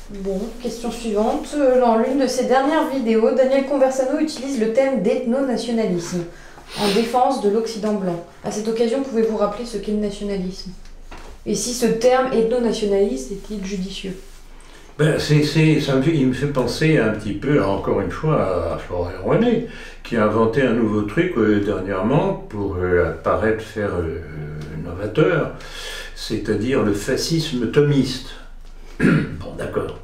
Bon, question suivante. Dans l'une de ses dernières vidéos, Daniel Conversano utilise le thème d'ethno-nationalisme en défense de l'Occident blanc. À cette occasion, pouvez-vous rappeler ce qu'est le nationalisme? Et si ce terme ethno-nationaliste est-il judicieux? Il me fait penser un petit peu, encore une fois, à Florian Rouanet, qui a inventé un nouveau truc dernièrement pour paraître faire novateur. c'est-à-dire le fascisme thomiste. Bon, d'accord.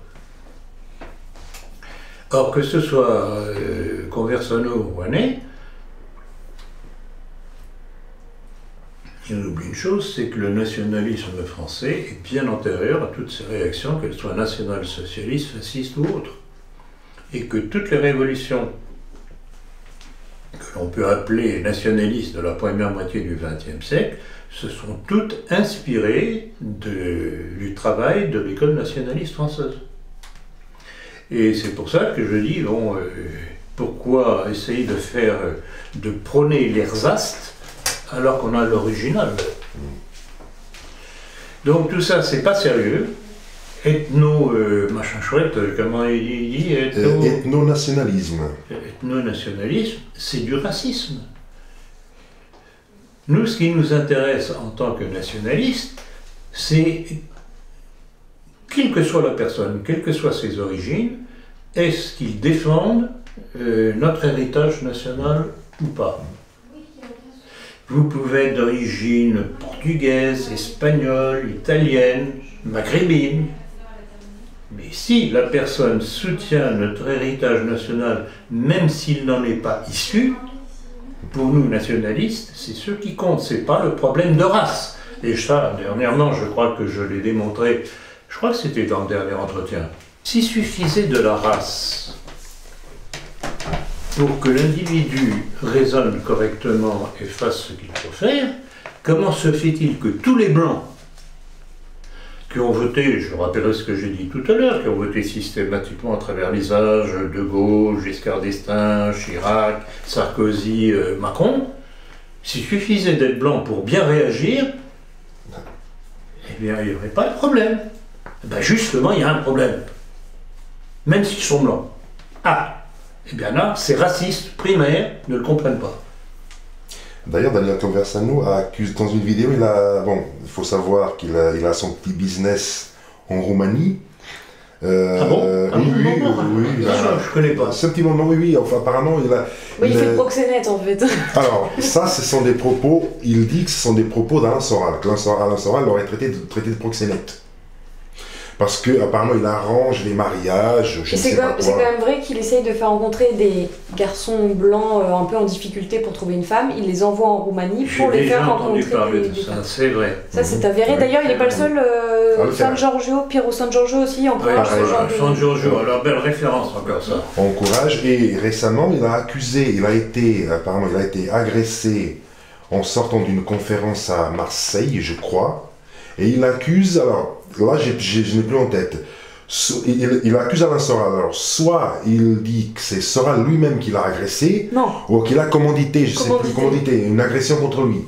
Or, que ce soit Conversano ou Rouanet, il oublie une chose, c'est que le nationalisme français est bien antérieur à toutes ces réactions, qu'elles soient nationales-socialistes, fascistes ou autres. Et que toutes les révolutions que l'on peut appeler nationalistes de la première moitié du XXe siècle se sont toutes inspirées du travail de l'école nationaliste française. Et c'est pour ça que je dis, bon, pourquoi essayer de prôner l'ersatz alors qu'on a l'original? Donc tout ça, c'est pas sérieux. Machin chouette, comment il dit Ethno-nationalisme. Ethno-nationalisme, c'est du racisme. Nous, ce qui nous intéresse en tant que nationalistes, c'est, quelle que soit la personne, quelles que soient ses origines, est-ce qu'ils défendent notre héritage national ou pas? Vous pouvez être d'origine portugaise, espagnole, italienne, maghrébine. Mais si la personne soutient notre héritage national, même s'il n'en est pas issu, pour nous nationalistes, c'est ce qui compte, c'est pas le problème de race. Et ça, dernièrement, je crois que je l'ai démontré, je crois que c'était dans le dernier entretien. S'il suffisait de la race pour que l'individu raisonne correctement et fasse ce qu'il faut faire, comment se fait-il que tous les Blancs qui ont voté, je rappellerai ce que j'ai dit tout à l'heure, qui ont voté systématiquement à travers les âges, De Gaulle, Giscard d'Estaing, Chirac, Sarkozy, Macron, s'il suffisait d'être blanc pour bien réagir, eh bien il n'y aurait pas de problème. Ben justement, il y a un problème. Même s'ils sont blancs. Ah, eh bien là, ces racistes primaires ne le comprennent pas. D'ailleurs, Daniel Conversano a accusé dans une vidéo, il faut savoir qu'il a son petit business en Roumanie. Ah bon? Oui, je connais pas. Ce petit moment, oui, enfin apparemment il a... Oui, il fait proxénète en fait. Alors, ça, ce sont des propos, il dit que ce sont des propos d'Alain Soral, que Alain Soral l'aurait traité de proxénète. Parce qu'apparemment il arrange les mariages, je ne sais pas quoi. C'est quand même vrai qu'il essaye de faire rencontrer des garçons blancs un peu en difficulté pour trouver une femme. Il les envoie en Roumanie pour les faire rencontrer des femmes. C'est vrai. Ça c'est avéré. D'ailleurs il n'est pas le seul. San Giorgio, Piero San Giorgio aussi encourage ce genre de... San Giorgio, alors belle référence encore ça. Encourage, et récemment il a été agressé en sortant d'une conférence à Marseille, je crois. Et il accuse, alors là je n'ai plus en tête, il accuse Alain Soral. Alors soit il dit que c'est Soral lui-même qui l'a agressé, ou qu'il a commandité, je ne sais plus, commandité, une agression contre lui.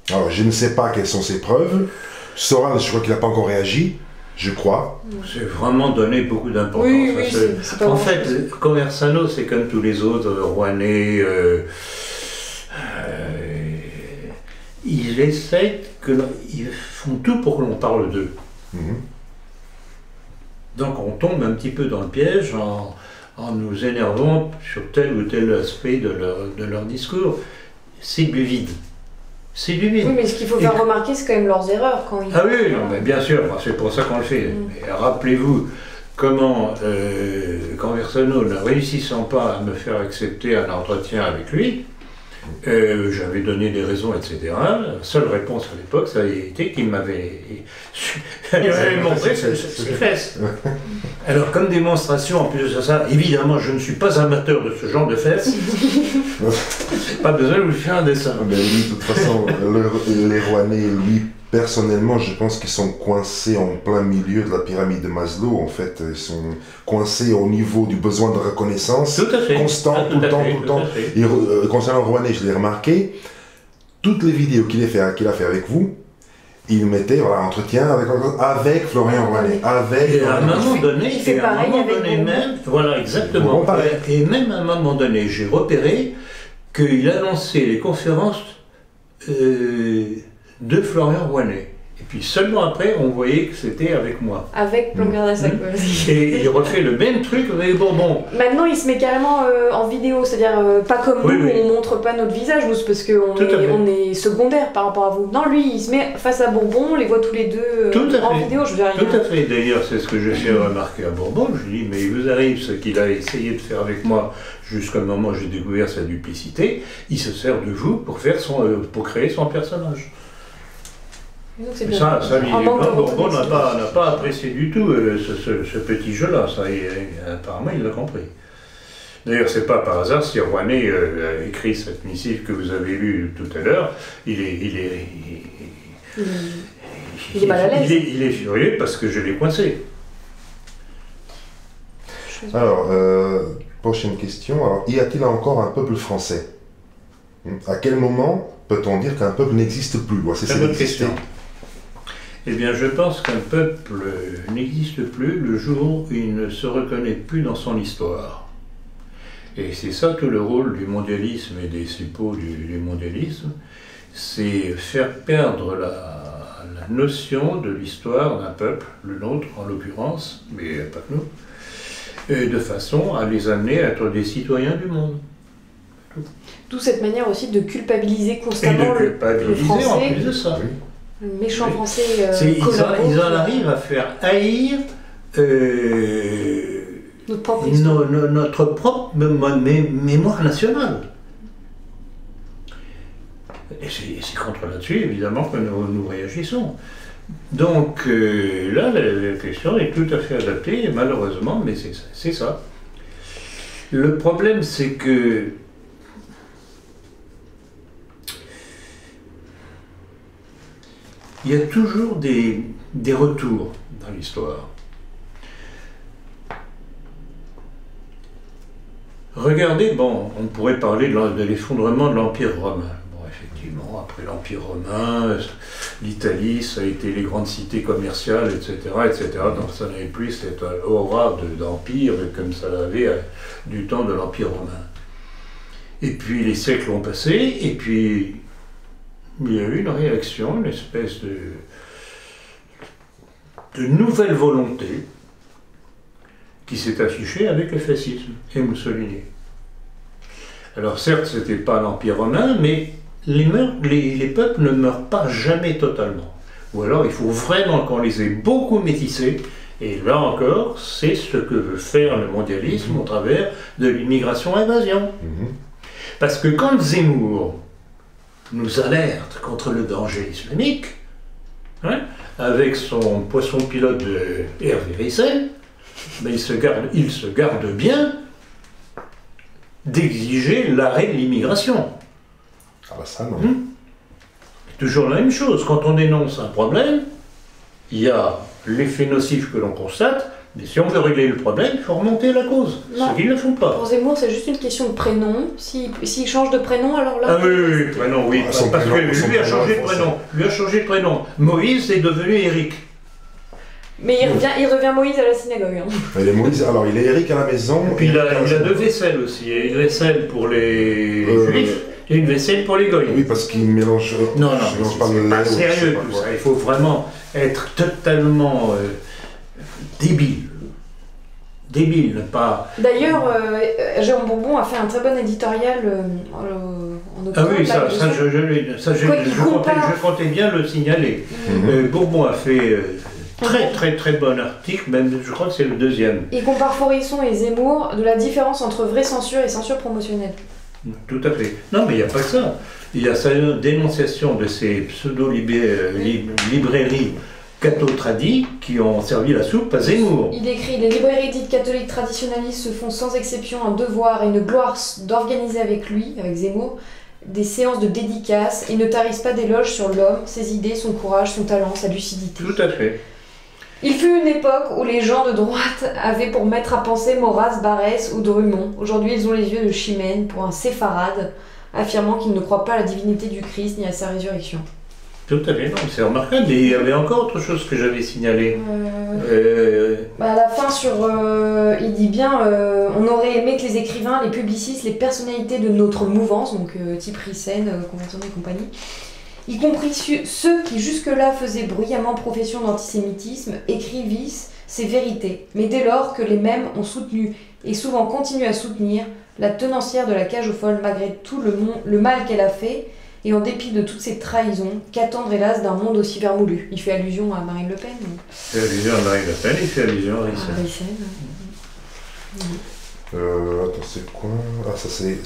Alors je ne sais pas quelles sont ses preuves. Soral, je crois qu'il n'a pas encore réagi, je crois. C'est vraiment donné beaucoup d'importance. Oui, c'est pas en fait, Conversano, c'est comme tous les autres, Rouanet, ils essayent ils font tout pour que l'on parle d'eux. Donc on tombe un petit peu dans le piège en nous énervant sur tel ou tel aspect de leur discours. C'est du vide. C'est du vide. Oui, mais ce qu'il faut faire remarquer, c'est quand même leurs erreurs quand ils... Ah oui, non, mais bien sûr, c'est pour ça qu'on le fait. Mais rappelez-vous comment Conversano, ne réussissant pas à me faire accepter un entretien avec lui, j'avais donné des raisons, etc. La seule réponse à l'époque, ça a été qu'il m'avait montré ses fesses. Alors, comme démonstration, en plus de ça, évidemment, je ne suis pas amateur de ce genre de fesses. Pas besoin de vous faire un dessin. Mais lui, de toute façon, les Rouennais, lui, personnellement, je pense qu'ils sont coincés en plein milieu de la pyramide de Maslow. En fait, ils sont coincés au niveau du besoin de reconnaissance constant, tout le temps. Et concernant Rouanet, je l'ai remarqué, toutes les vidéos qu'il a fait avec vous, il mettait entretien avec Florian Rouanet. Et à un moment donné, même, voilà, exactement. Et même à un moment donné, j'ai repéré qu'il annonçait les conférences de Florian Rouanet. Et puis seulement après, on voyait que c'était avec moi. Avec Blanca-Nessac. Et il refait le même truc avec Bourbon. Maintenant, il se met carrément en vidéo, c'est-à-dire pas comme nous, on montre pas notre visage, nous, parce qu'on est secondaire par rapport à vous. Non, lui, il se met face à Bourbon, on les voit tous les deux en vidéo, je veux dire. Tout à fait. D'ailleurs, c'est ce que j'ai fait remarquer à Bourbon. Je lui dis, mais il vous arrive ce qu'il a essayé de faire avec moi jusqu'à le moment où j'ai découvert sa duplicité. Il se sert de vous pour créer son personnage. Donc ça Bourbon n'a pas apprécié du tout ce petit jeu-là. Apparemment, il l'a compris. D'ailleurs, c'est pas par hasard si Rouanet a écrit cette missive que vous avez lue tout à l'heure. Il est mal à l'aise. Il est furieux parce que je l'ai coincé. Alors, prochaine question. Alors, y a-t-il encore un peuple français? À quel moment peut-on dire qu'un peuple n'existe plus? C'est une bonne question. Eh bien, je pense qu'un peuple n'existe plus le jour où il ne se reconnaît plus dans son histoire. Et c'est ça tout le rôle du mondialisme et des suppôts du mondialisme, c'est faire perdre la notion de l'histoire d'un peuple, le nôtre en l'occurrence, mais pas que nous, de façon à les amener à être des citoyens du monde. D'où cette manière aussi de culpabiliser constamment le français. En plus de ça. Oui. Le méchant français ils en arrivent à faire haïr notre propre mémoire nationale. Et c'est contre là-dessus, évidemment, que nous réagissons. Donc là, la question est tout à fait adaptée, malheureusement, mais c'est ça. Le problème, c'est que il y a toujours des retours dans l'histoire. Regardez, on pourrait parler de l'effondrement de l'Empire romain. Bon, effectivement, après l'Empire romain, l'Italie, ça a été les grandes cités commerciales, etc., etc. Donc ça n'avait plus cette aura d'empire comme ça avait du temps de l'Empire romain. Et puis les siècles ont passé, et puis il y a eu une réaction, une espèce de nouvelle volonté qui s'est affichée avec le fascisme et Mussolini. Alors certes, ce n'était pas l'Empire romain, mais les peuples ne meurent pas jamais totalement. Ou alors il faut vraiment qu'on les ait beaucoup métissés, et là encore, c'est ce que veut faire le mondialisme au travers de l'immigration-invasion. Parce que quand Zemmour nous alerte contre le danger islamique, avec son poisson pilote de Hervé Rijssel, mais il se garde bien d'exiger l'arrêt de l'immigration. Ah bah ça non. C'est toujours la même chose. Quand on dénonce un problème, il y a l'effet nocif que l'on constate, mais si on veut régler le problème, il faut remonter la cause. Non. Ce qu'ils ne font pas. Pour Zemmour, c'est juste une question de prénom. S'il change de prénom, alors là... Ah oui, prénom, oui. Parce que lui a changé de prénom. Lui a changé de prénom. Moïse est devenu Éric. Mais il revient Moïse à la synagogue. Il est Moïse, alors il est Éric à la maison. Et puis il a deux vaisselles aussi. Il y a une vaisselle pour les juifs et une vaisselle pour les goyes. Oui, parce qu'il mélange. Non, c'est pas sérieux tout ça. Il faut vraiment être totalement débile. Débile, pas... D'ailleurs, Jérôme Bourbon a fait un très bon éditorial en octobre. Ah oui, je comptais bien le signaler. Bourbon a fait très bon article, même je crois que c'est le deuxième. Il compare Forisson et Zemmour de la différence entre vraie censure et censure promotionnelle. Tout à fait. Non, mais il n'y a pas que ça. Il y a sa dénonciation de ces pseudo-librairies catho-tradis qui ont servi la soupe à Zemmour. Il écrit « Les librairies dites catholiques traditionnalistes se font sans exception un devoir et une gloire d'organiser avec lui, avec Zemmour, des séances de dédicaces et ne tarissent pas d'éloges sur l'homme, ses idées, son courage, son talent, sa lucidité. » Tout à fait. Il fut une époque où les gens de droite avaient pour maître à penser Maurras, Barrès ou Drummond. Aujourd'hui, ils ont les yeux de Chimène pour un séfarade, affirmant qu'ils ne croient pas à la divinité du Christ ni à sa résurrection. Tout à fait, c'est remarquable. Et il y avait encore autre chose que j'avais signalé. À la fin, il dit bien on aurait aimé que les écrivains, les publicistes, les personnalités de notre mouvance, donc type Rissen, Convention et compagnie, y compris ceux qui jusque-là faisaient bruyamment profession d'antisémitisme, écrivissent ces vérités, mais dès lors que les mêmes ont soutenu, et souvent continuent à soutenir, la tenancière de la cage aux folles malgré tout le mal qu'elle a fait, et en dépit de toutes ces trahisons, qu'attendre hélas d'un monde aussi vermoulu. Il fait allusion à Marine Le Pen. Il fait allusion à Marine Le Pen, il fait allusion à Ricen. Attends, c'est quoi? Ah, ça c'est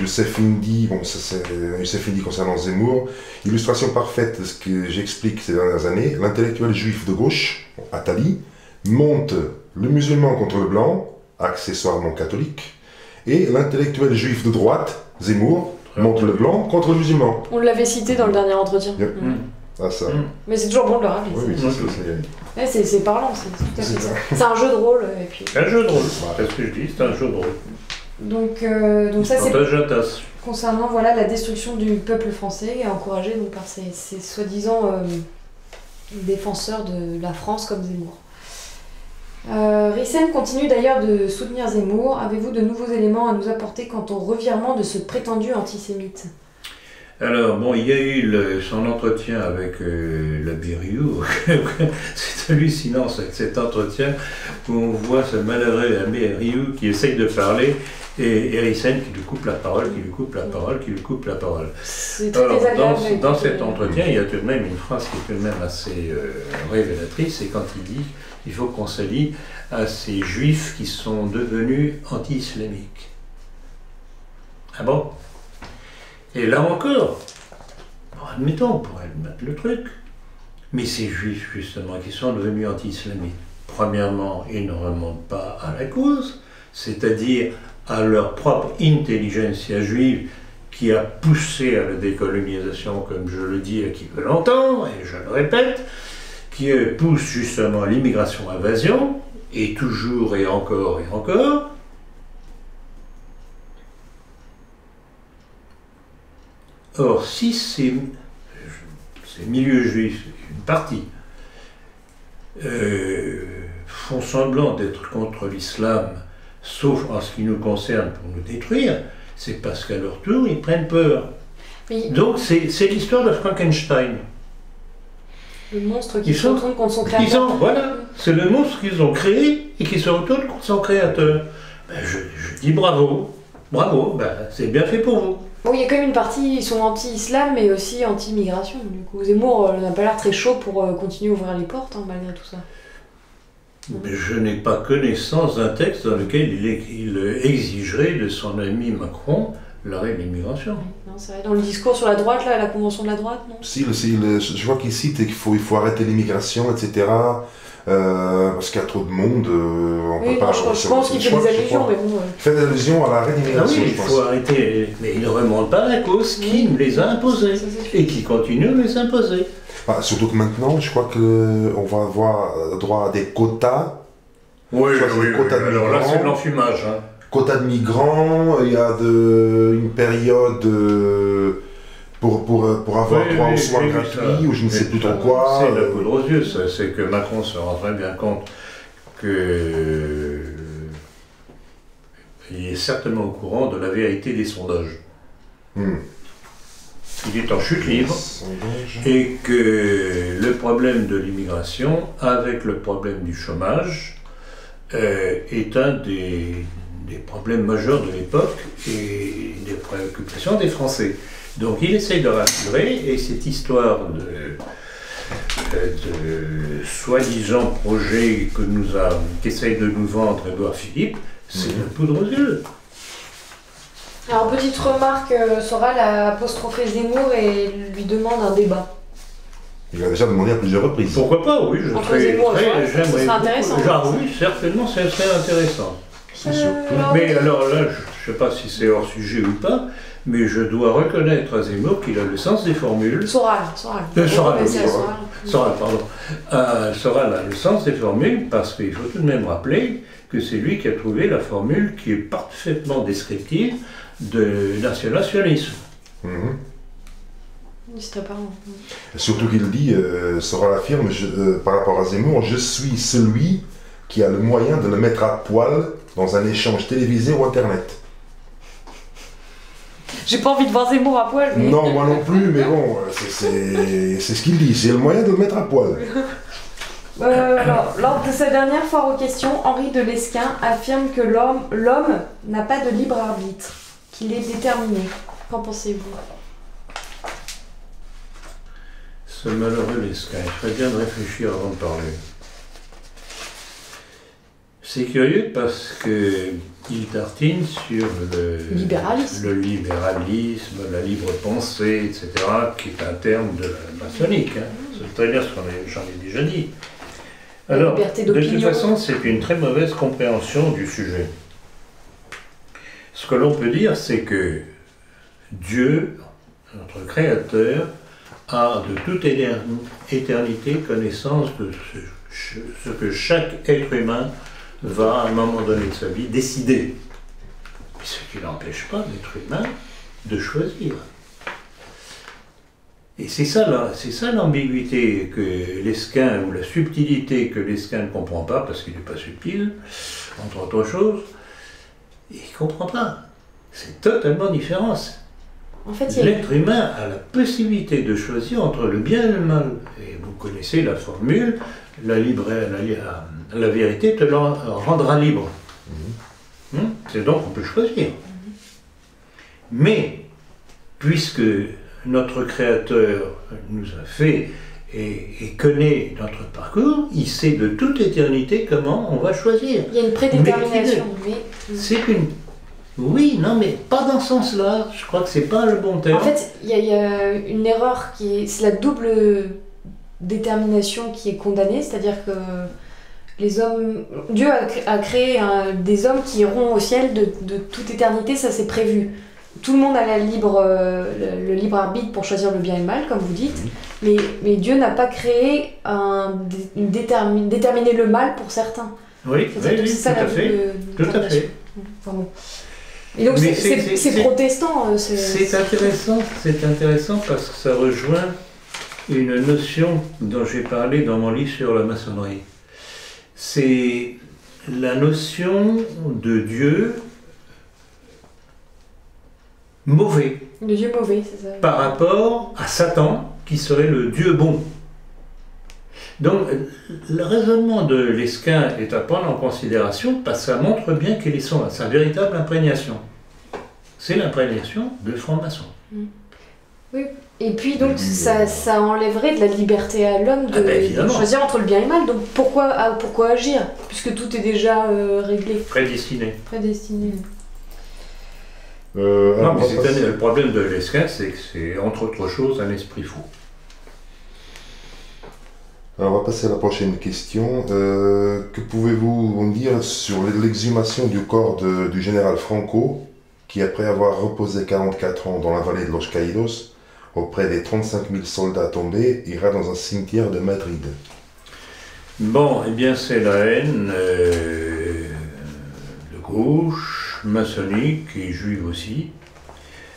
Youssef Indy, bon, ça c'est Youssef Indy concernant Zemmour. Illustration parfaite de ce que j'explique ces dernières années. L'intellectuel juif de gauche, Attali, monte le musulman contre le blanc, accessoirement catholique, et l'intellectuel juif de droite, Zemmour, monte le blanc contre le musulman. On l'avait cité dans le dernier entretien. Yep. Ah, ça. Mais c'est toujours bon de le rappeler. Oui, c'est parlant, c'est tout à fait ça. C'est un jeu de rôle. Et puis... Un jeu de rôle, c'est ce que je dis, c'est un jeu de rôle. Donc ça c'est concernant voilà, la destruction du peuple français, encouragé donc, par ces soi-disant défenseurs de la France comme Zemmour. Ricen continue d'ailleurs de soutenir Zemmour. Avez-vous de nouveaux éléments à nous apporter quant au revirement de ce prétendu antisémite? Alors, bon, il y a eu son entretien avec l'abbé Rioux. C'est hallucinant, cet entretien où on voit ce malheureux abbé Rioux qui essaye de parler et Ricen qui lui coupe la parole, qui lui coupe la parole, qui lui coupe la parole. Alors, dans cet entretien, il y a tout de même une phrase qui est tout de même assez révélatrice, c'est quand il dit il faut qu'on s'allie à ces juifs qui sont devenus anti-islamiques. Ah bon? Et là encore, admettons, on pourrait mettre le truc, mais ces juifs, justement, qui sont devenus anti-islamiques, premièrement, ils ne remontent pas à la cause, c'est-à-dire à leur propre intelligentsia juive qui a poussé à la décolonisation, comme je le dis à qui veut l'entendre, et je le répète, qui pousse justement à l'immigration-invasion, et toujours et encore et encore. Or, si ces milieux juifs, une partie, font semblant d'être contre l'islam, sauf en ce qui nous concerne pour nous détruire, c'est parce qu'à leur tour, ils prennent peur. Oui. Donc, c'est l'histoire de Frankenstein. Le monstre qui se retourne contre son créateur. Voilà, c'est le monstre qu'ils ont créé et qui se retourne contre son créateur. Ben, je dis bravo, bravo, ben, c'est bien fait pour vous. Bon, il y a quand même une partie, ils sont anti-islam, mais aussi anti-immigration. Du coup, Zemmour n'a pas l'air très chaud pour continuer à ouvrir les portes, hein, malgré tout ça. Mais je n'ai pas connaissance d'un texte dans lequel il exigerait de son ami Macron l'arrêt de l'immigration. Non, c'est vrai. Dans le discours sur la droite, là, la convention de la droite, non? Si, je vois qu'il cite qu'il faut arrêter l'immigration, etc. Parce qu'il y a trop de monde, on peut pas... Je pense qu'il fait des allusions, mais bon... Il fait des allusions à l'arrêt de l'immigration, oui, il faut arrêter, mais il ne remonte pas la cause qui nous les a imposés, et qui continue à les imposer. Bah, surtout que maintenant, je crois qu'on va avoir droit à des quotas. Oui, alors là c'est de l'enfumage. Hein. Quotas de migrants, il y a une période pour avoir droit aux soins gratuits ou je ne sais plus trop quoi. C'est la poudre aux yeux, c'est que Macron se rend très bien compte qu'il est certainement au courant de la vérité des sondages. Il est en chute libre et que le problème de l'immigration avec le problème du chômage est un des problèmes majeurs de l'époque et des préoccupations des Français. Donc il essaye de rassurer et cette histoire de soi-disant projet qu'essaye de nous vendre Édouard Philippe, c'est la poudre aux yeux. Alors, petite remarque, Soral a apostrophé Zemmour et lui demande un débat. Il a déjà demandé à plusieurs reprises. Pourquoi pas, oui, j'aimerais. Ce serait intéressant. Oui, certainement, ce serait intéressant. C'est sûr. Mais alors là, je ne sais pas si c'est hors sujet ou pas, mais je dois reconnaître à Zemmour qu'il a le sens des formules. Soral, pardon. Soral a le sens des formules parce qu'il faut tout de même rappeler que c'est lui qui a trouvé la formule qui est parfaitement descriptive de nationalisme. C'est pas surtout qu'il dit, Soral affirme, par rapport à Zemmour, je suis celui qui a le moyen de le mettre à poil dans un échange télévisé ou internet. J'ai pas envie de voir Zemmour à poil. Mais... Non, moi non plus, mais bon, c'est ce qu'il dit, c'est le moyen de le mettre à poil. Alors, lors de sa dernière foire aux questions, Henri de Lesquen affirme que l'homme n'a pas de libre arbitre, qu'il est déterminé. Qu'en pensez-vous? Ce malheureux Lesquen, il ferait bien de réfléchir avant de parler. C'est curieux parce qu'il tartine sur le libéralisme, la libre pensée, etc., qui est un terme de la maçonnique. Hein. C'est-à-dire ce j'en ai déjà dit. Alors, de toute façon, c'est une très mauvaise compréhension du sujet. Ce que l'on peut dire, c'est que Dieu, notre Créateur, a de toute éternité connaissance de ce que chaque être humain va, à un moment donné de sa vie, décider. Ce qui n'empêche pas l'être humain de choisir. Et c'est ça l'ambiguïté que Lesquen, ou la subtilité que Lesquen ne comprend pas, parce qu'il n'est pas subtil, entre autres choses, il ne comprend pas. C'est totalement différent. En fait, l'être humain a la possibilité de choisir entre le bien et le mal. Et vous connaissez la formule, la vérité te rendra libre. C'est donc on peut choisir. Mais, puisque notre Créateur nous a fait et connaît notre parcours, il sait de toute éternité comment on va choisir. Il y a une prédétermination. C'est une... Oui, non, mais pas dans ce sens-là. Je crois que c'est pas le bon terme. En fait, il y a une erreur c'est la double détermination qui est condamnée, c'est-à-dire que les hommes, Dieu a créé des hommes qui iront au ciel de toute éternité, ça c'est prévu. Tout le monde a le libre arbitre pour choisir le bien et le mal, comme vous dites, mais Dieu n'a pas créé déterminer le mal pour certains. Oui, tout à fait. Enfin, bon. Et donc c'est protestant. C'est intéressant parce que ça rejoint une notion dont j'ai parlé dans mon livre sur la maçonnerie. C'est la notion de Dieu mauvais. Le Dieu mauvais, c'est ça. Par rapport à Satan, qui serait le Dieu bon. Donc, le raisonnement de Lesquen est à prendre en considération parce que ça montre bien quelle est sa véritable imprégnation. C'est l'imprégnation de franc-maçon. Oui, et puis donc ça enlèverait de la liberté à l'homme de choisir entre le bien et le mal. Donc pourquoi agir, puisque tout est déjà réglé. Prédestiné. Non, mais le problème de Lesquen, c'est que c'est entre autres choses un esprit fou. Alors on va passer à la prochaine question. Que pouvez-vous en dire sur l'exhumation du corps du général Franco, qui après avoir reposé 44 ans dans la vallée de Los Caídos, auprès des 35 000 soldats tombés, ira dans un cimetière de Madrid? Bon, eh bien c'est la haine de gauche, maçonnique et juive aussi,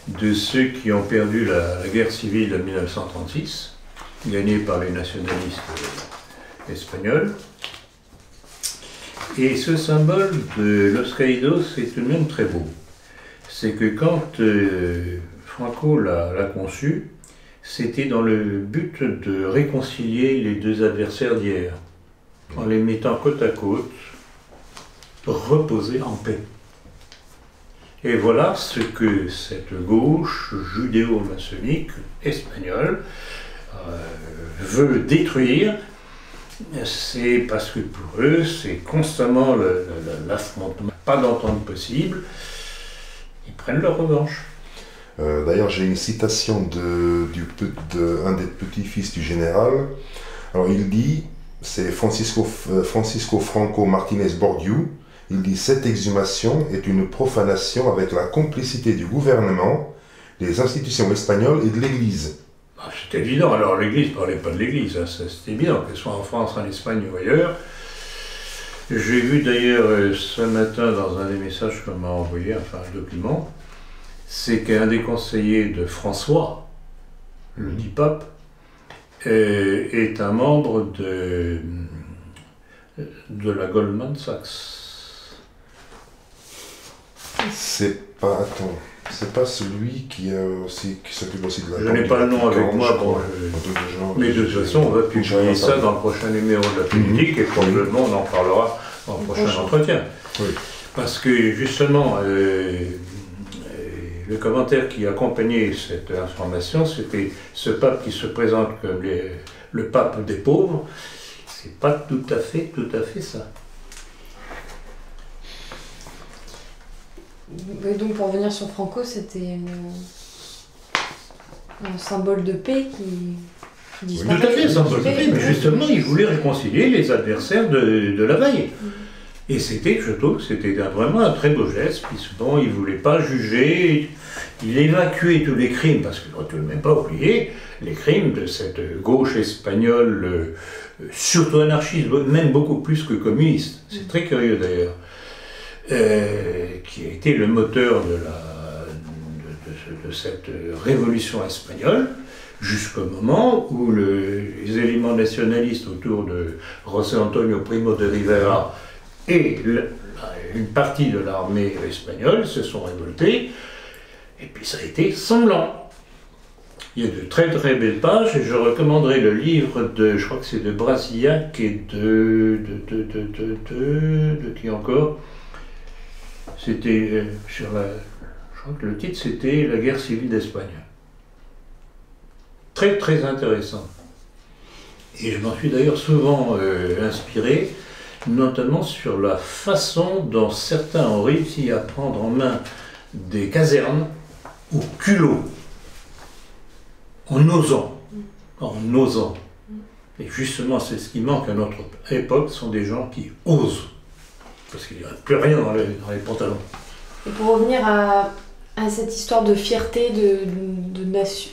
de ceux qui ont perdu la guerre civile de 1936, gagnée par les nationalistes espagnols. Et ce symbole de Los Caídos est tout de même très beau. C'est que quand Franco l'a conçu, c'était dans le but de réconcilier les deux adversaires d'hier, en les mettant côte à côte, reposer en paix. Et voilà ce que cette gauche judéo-maçonnique espagnole veut détruire. C'est parce que pour eux, c'est constamment l'affrontement, pas d'entente possible. Ils prennent leur revanche. D'ailleurs, j'ai une citation d'un des petits-fils du général. Alors, il dit, c'est Francisco Franco Martinez Bordiú, il dit « Cette exhumation est une profanation avec la complicité du gouvernement, des institutions espagnoles et de l'Église. » C'est évident. Alors, l'Église ne parlait pas de l'Église, hein. C'est évident, qu'elle soit en France, en Espagne ou ailleurs. J'ai vu d'ailleurs ce matin dans un des messages qu'on m'a envoyé, enfin un document, c'est qu'un des conseillers de François, le dit pape, est un membre de la Goldman Sachs. C'est pas... Attends. C'est pas celui qui s'occupe aussi de la... Je n'ai pas le nom avec moi, mais de toute façon, on va publier ça dans le prochain numéro de la politique et probablement on en parlera dans le prochain entretien. Oui. Parce que justement, le commentaire qui accompagnait cette information, c'était ce pape qui se présente comme le pape des pauvres. C'est pas tout à fait ça. Et donc pour revenir sur Franco, c'était un symbole de paix qui disparaît. Tout à fait, un symbole de paix, mais justement, il voulait réconcilier les adversaires de la veille. Et c'était, je trouve, c'était vraiment un très beau geste, puisqu'il ne voulait pas juger, il évacuait tous les crimes, parce qu'il ne faut tout de même pas oublier les crimes de cette gauche espagnole, surtout anarchiste, même beaucoup plus que communiste. C'est très curieux d'ailleurs. Qui a été le moteur de cette révolution espagnole, jusqu'au moment où les éléments nationalistes autour de José Antonio Primo de Rivera et une partie de l'armée espagnole se sont révoltés, et puis ça a été sanglant. Il y a de très très belles pages, et je recommanderais le livre de, je crois que c'est de Brasillac et de qui encore? C'était je crois que le titre c'était La guerre civile d'Espagne. Très très intéressant. Et je m'en suis d'ailleurs souvent inspiré, notamment sur la façon dont certains ont réussi à prendre en main des casernes au culot, en osant. Et justement, c'est ce qui manque à notre époque, ce sont des gens qui osent. Parce qu'il n'y a plus rien dans les pantalons. Et pour revenir à cette histoire de fierté, de nation,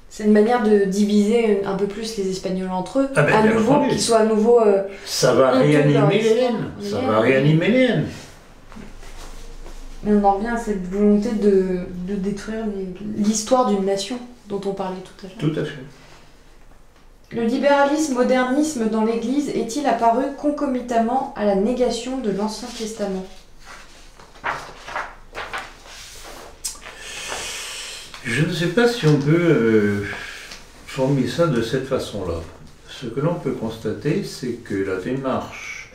c'est une manière de diviser un peu plus les Espagnols entre eux, à nouveau, qu'ils soient à nouveau... ça va réanimer les haines. Ça va réanimer les haines. Mais on en revient à cette volonté de détruire l'histoire d'une nation dont on parlait tout à l'heure. Tout à fait. Le libéralisme-modernisme dans l'Église est-il apparu concomitamment à la négation de l'Ancien Testament ? Je ne sais pas si on peut formuler ça de cette façon-là. Ce que l'on peut constater, c'est que la démarche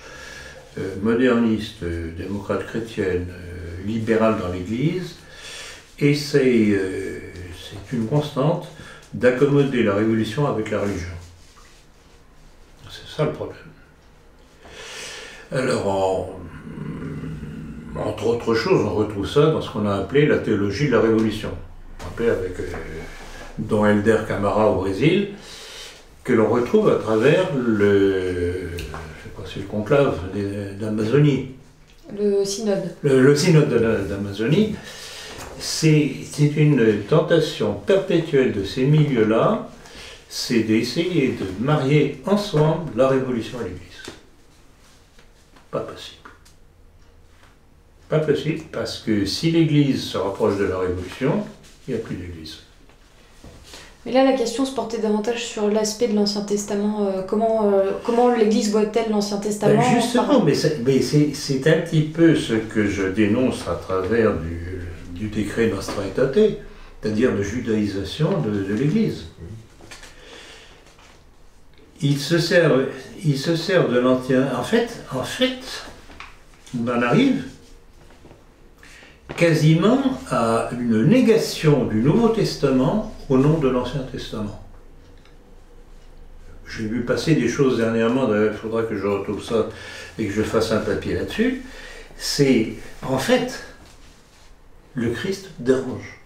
moderniste, démocrate chrétienne, libérale dans l'Église, essaye, c'est une constante, d'accommoder la révolution avec la religion. C'est ça le problème. Alors, entre autres choses, on retrouve ça dans ce qu'on a appelé la théologie de la révolution. Appelé avec Dom Helder Camara au Brésil, que l'on retrouve à travers le conclave d'Amazonie. Le synode. Le synode d'Amazonie. C'est une tentation perpétuelle de ces milieux-là, c'est d'essayer de marier ensemble la révolution et l'Église. Pas possible. Pas possible, parce que si l'Église se rapproche de la révolution, il n'y a plus d'Église. Mais là, la question se portait davantage sur l'aspect de l'Ancien Testament. Comment l'Église voit-elle l'Ancien Testament? Justement, mais c'est un petit peu ce que je dénonce à travers du décret Nostra Aetate, c'est-à-dire de judaïsation de l'Église. Il se sert de l'Ancien... En fait, on en arrive quasiment à une négation du Nouveau Testament au nom de l'Ancien Testament. J'ai vu passer des choses dernièrement, d'ailleurs il faudra que je retrouve ça et que je fasse un papier là-dessus. C'est, en fait, le Christ dérange.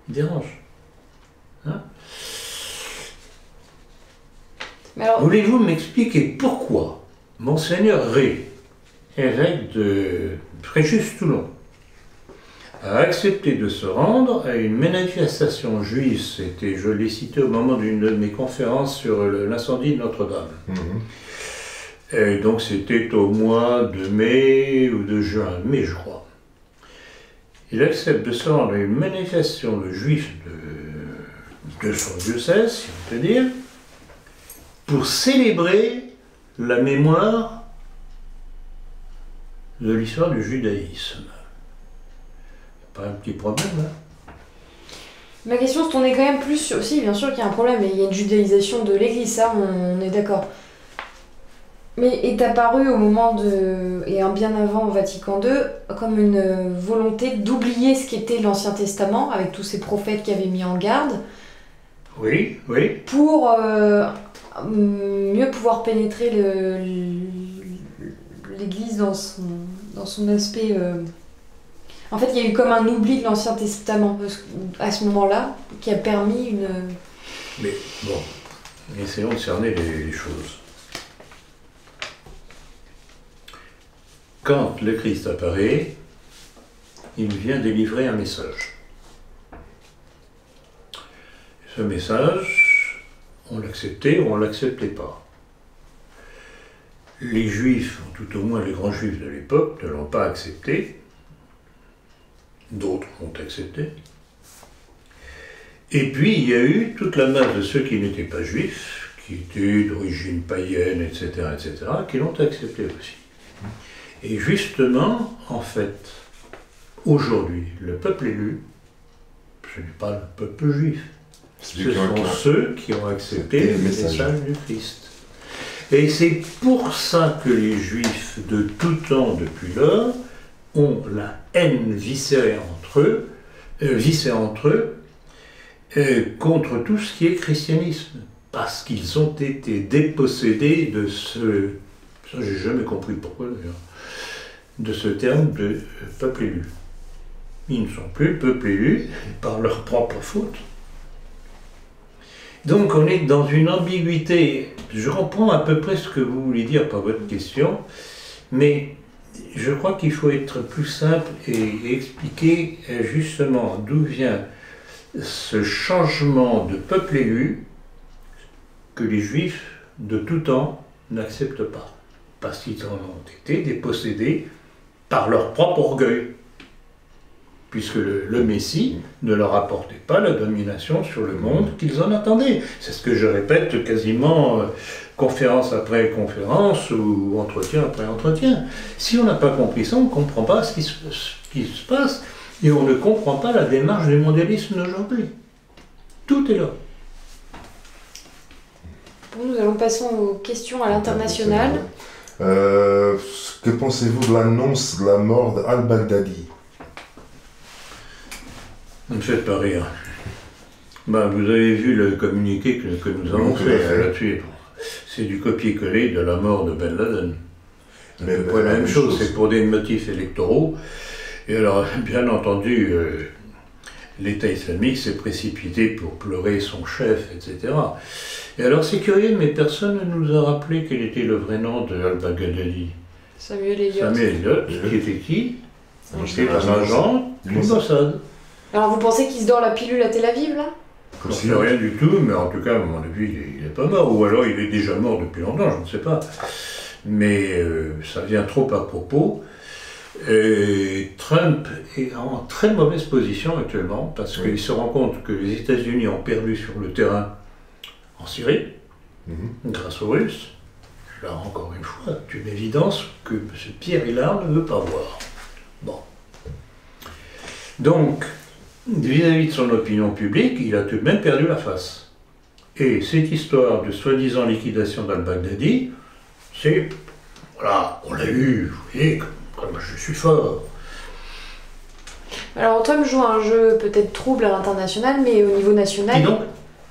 Il dérange. Hein? Voulez-vous m'expliquer pourquoi Monseigneur Ré, évêque de Fréjus-Toulon, a accepté de se rendre à une manifestation juive, c'était, je l'ai cité au moment d'une de mes conférences sur l'incendie de Notre-Dame. Et donc c'était au mois de mai ou de juin, mai je crois. Il accepte de se rendre à une manifestation de juifs de son diocèse, si on peut dire, pour célébrer la mémoire de l'histoire du judaïsme. pas un petit problème là. Ma question se tournait quand même plus sur... Si, bien sûr qu'il y a un problème, et il y a une judaïsation de l'Église, ça, on est d'accord. Mais est apparu au moment de... et bien avant Vatican II, comme une volonté d'oublier ce qu'était l'Ancien Testament, avec tous ces prophètes qui avaient mis en garde. Oui, oui. Pour mieux pouvoir pénétrer l'Église dans son aspect... En fait, il y a eu comme un oubli de l'Ancien Testament à ce moment-là, qui a permis une... Mais bon, essayons de cerner les choses. Quand le Christ apparaît, il vient délivrer un message. Ce message, on l'acceptait ou on ne l'acceptait pas. Les Juifs, tout au moins les grands Juifs de l'époque, ne l'ont pas accepté. D'autres l'ont accepté. Et puis il y a eu toute la masse de ceux qui n'étaient pas juifs, qui étaient d'origine païenne, etc., qui l'ont accepté aussi. Et justement, en fait, aujourd'hui, le peuple élu, ce n'est pas le peuple juif. Ce sont ceux qui ont accepté le message du Christ. Et c'est pour ça que les Juifs de tout temps, depuis lors, ont la haine viscérée entre eux, contre tout ce qui est christianisme. Parce qu'ils ont été dépossédés de ce... Ça, j'ai jamais compris pourquoi d'ailleurs. De ce terme de peuple élu. Ils ne sont plus le peuple élu par leur propre faute. Donc on est dans une ambiguïté. Je comprends à peu près ce que vous voulez dire par votre question, mais je crois qu'il faut être plus simple et expliquer justement d'où vient ce changement de peuple élu que les Juifs de tout temps n'acceptent pas, parce qu'ils en ont été dépossédés par leur propre orgueil, puisque le Messie ne leur apportait pas la domination sur le monde qu'ils en attendaient. C'est ce que je répète quasiment conférence après conférence ou entretien après entretien. Si on n'a pas compris ça, on ne comprend pas ce qui se passe et on ne comprend pas la démarche du mondialisme d'aujourd'hui. Tout est là. Bon, nous allons passer aux questions à l'international. Que pensez-vous de l'annonce de la mort d'Al-Baghdadi? Ne me faites pas rire. Ben, vous avez vu le communiqué que nous avons fait là-dessus. C'est du copier-coller de la mort de Ben Laden. C'est pas la même chose, c'est pour des motifs électoraux. Et alors, bien entendu, l'État islamique s'est précipité pour pleurer son chef, etc. Et alors, c'est curieux, mais personne ne nous a rappelé quel était le vrai nom de Al-Baghdadi. Samuel Elliott. Samuel Elliott, qui était qui? C'était un agent du Mossad. Alors, vous pensez qu'il se dort la pilule à Tel Aviv, là? Je ne sais rien du tout, mais en tout cas, à mon avis, il n'est pas mort. Ou alors, il est déjà mort depuis longtemps, je ne sais pas. Mais ça vient trop à propos. Et Trump est en très mauvaise position actuellement, parce qu'il se rend compte que les États-Unis ont perdu sur le terrain en Syrie, grâce aux Russes. Là, encore une fois, c'est une évidence que M. Pierre Hillard ne veut pas voir. Bon. Donc, vis-à-vis de son opinion publique, il a tout de même perdu la face. Et cette histoire de soi-disant liquidation d'Al-Baghdadi, c'est... Voilà, on l'a eu, vous voyez, comme je suis fort. Alors Trump joue un jeu peut-être trouble à l'international, mais au niveau national... Qui donc?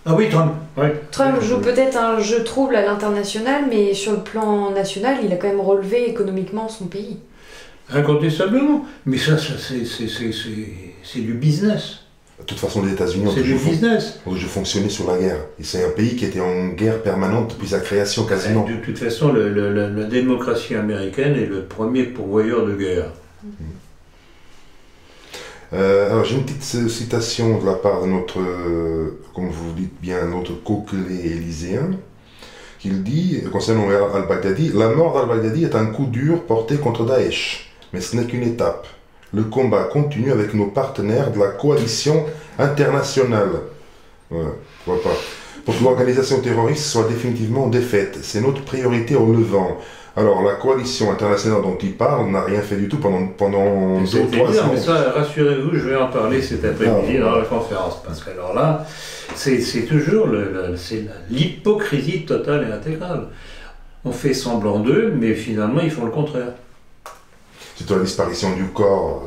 Ah oui, Trump. Ouais. Trump joue peut-être un jeu trouble à l'international, mais sur le plan national, il a quand même relevé économiquement son pays. Incontestablement. Mais ça c'est du business. De toute façon, les États-Unis ont toujours fonctionné sur la guerre. Et c'est un pays qui était en guerre permanente depuis sa création quasiment. De toute façon, la démocratie américaine est le premier pourvoyeur de guerre. Alors j'ai une petite citation de la part de notre, comme vous dites bien, notre coquelet élyséen, qu'il dit, concernant Al-Baghdadi, « La mort d'Al-Baghdadi est un coup dur porté contre Daesh, mais ce n'est qu'une étape. Le combat continue avec nos partenaires de la coalition internationale. » Voilà, pourquoi pas. pour que l'organisation terroriste soit définitivement défaite. C'est notre priorité au Levant. Alors, la coalition internationale dont il parle n'a rien fait du tout pendant 2 ou 3 ans. Mais ça, rassurez-vous, je vais en parler cet après-midi dans la conférence. Parce que alors là, c'est toujours l'hypocrisie totale et intégrale. On fait semblant d'eux, mais finalement, ils font le contraire. C'est la disparition du corps,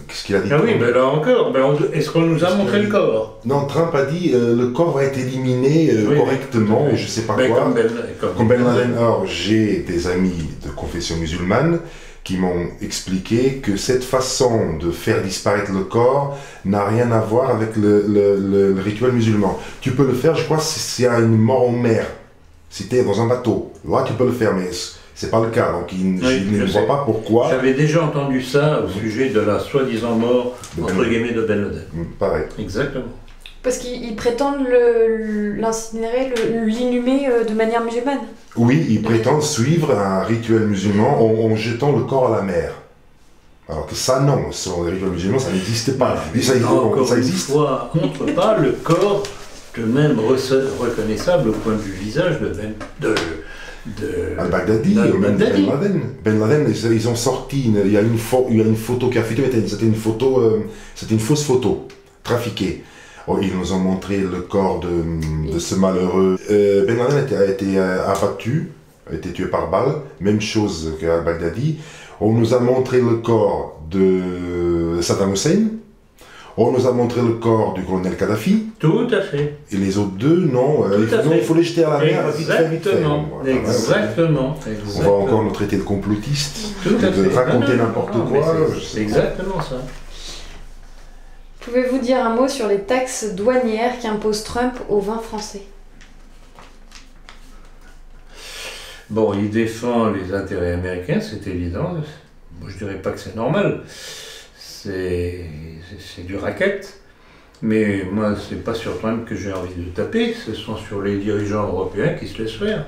qu'est-ce qu'il a dit? Ah oui, mais là encore, est-ce qu'on nous a montré le corps? Non, Trump a dit le corps va être éliminé correctement, et je ne sais pas quoi. Comme Ben Laden. Or, j'ai des amis de confession musulmane qui m'ont expliqué que cette façon de faire disparaître le corps n'a rien à voir avec le rituel musulman. Tu peux le faire, je crois, s'il y a une mort en mer. Si tu es dans un bateau, là tu peux le faire, mais c'est pas le cas, donc je ne vois pas pourquoi. J'avais déjà entendu ça au sujet de la soi-disant mort, entre guillemets, de Ben Laden. Pareil. Exactement. Parce qu'ils prétendent l'incinérer, l'inhumer de manière musulmane. Oui, ils prétendent suivre un rituel musulman en jetant le corps à la mer. Alors que ça, non, selon les rituels musulmans, ça n'existe pas. Ça existe. Fois, montre pas le corps de même reconnaissable au point de vue visage de Al-Baghdadi, Ben Laden, ils ont sorti, il y a une photo qui a fuité, c'était une fausse photo, trafiquée. Oh, ils nous ont montré le corps de ce malheureux. Ben Laden a été abattu, a été tué par balle, même chose qu'Al-Baghdadi. On nous a montré le corps de Saddam Hussein. On nous a montré le corps du colonel Kadhafi. Tout à fait. Et les autres deux, non. Il faut les jeter à la mer vite fait. Exactement. On va encore nous traiter de complotistes, de raconter n'importe quoi. C'est exactement ça. Pouvez-vous dire un mot sur les taxes douanières qu'impose Trump aux vins français? Bon, il défend les intérêts américains, c'est évident. Moi, je dirais pas que c'est normal. C'est du racket, mais moi c'est pas sur Trump que j'ai envie de taper, ce sont sur les dirigeants européens qui se laissent faire.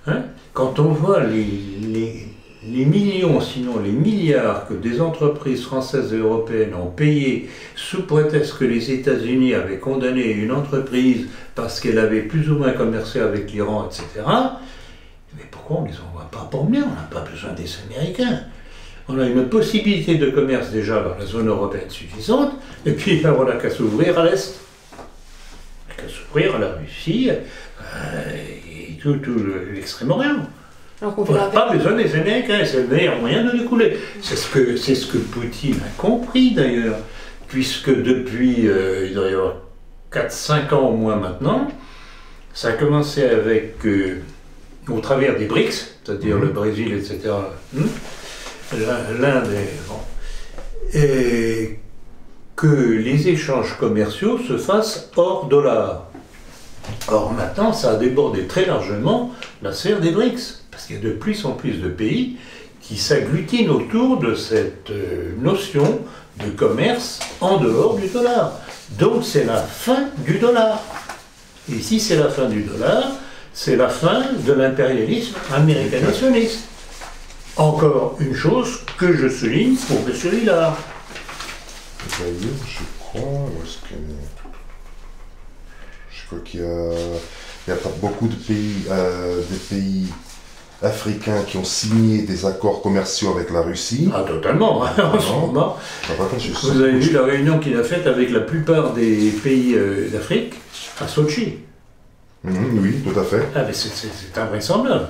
Hein? Quand on voit les millions, sinon les milliards que des entreprises françaises et européennes ont payés sous prétexte que les États-Unis avaient condamné une entreprise parce qu'elle avait plus ou moins commercé avec l'Iran, etc., mais pourquoi on ne les envoie pas pour mieux? On n'a pas besoin des Américains. On a une possibilité de commerce déjà dans la zone européenne suffisante, et puis on n'a qu'à s'ouvrir à l'Est. On n'a qu'à s'ouvrir à la Russie et tout l'Extrême-Orient. On n'a pas besoin des Américains, c'est le meilleur moyen de découler. C'est ce que Poutine a compris d'ailleurs, puisque depuis, il doit y avoir 4-5 ans au moins maintenant, ça a commencé avec, au travers des BRICS, c'est-à-dire le Brésil, etc., l'Inde, et que les échanges commerciaux se fassent hors dollar. Or maintenant, ça a débordé très largement la sphère des BRICS, parce qu'il y a de plus en plus de pays qui s'agglutinent autour de cette notion de commerce en dehors du dollar. Donc c'est la fin du dollar. Et si c'est la fin du dollar, c'est la fin de l'impérialisme américaniste. Encore une chose que je souligne pour M. Lillard. D'ailleurs, je crois qu'il y a pas beaucoup de pays, des pays africains qui ont signé des accords commerciaux avec la Russie. Ah, totalement, en ce moment. Vous avez vu la réunion qu'il a faite avec la plupart des pays d'Afrique à Sochi. Oui, tout à fait. Ah, mais c'est invraisemblable.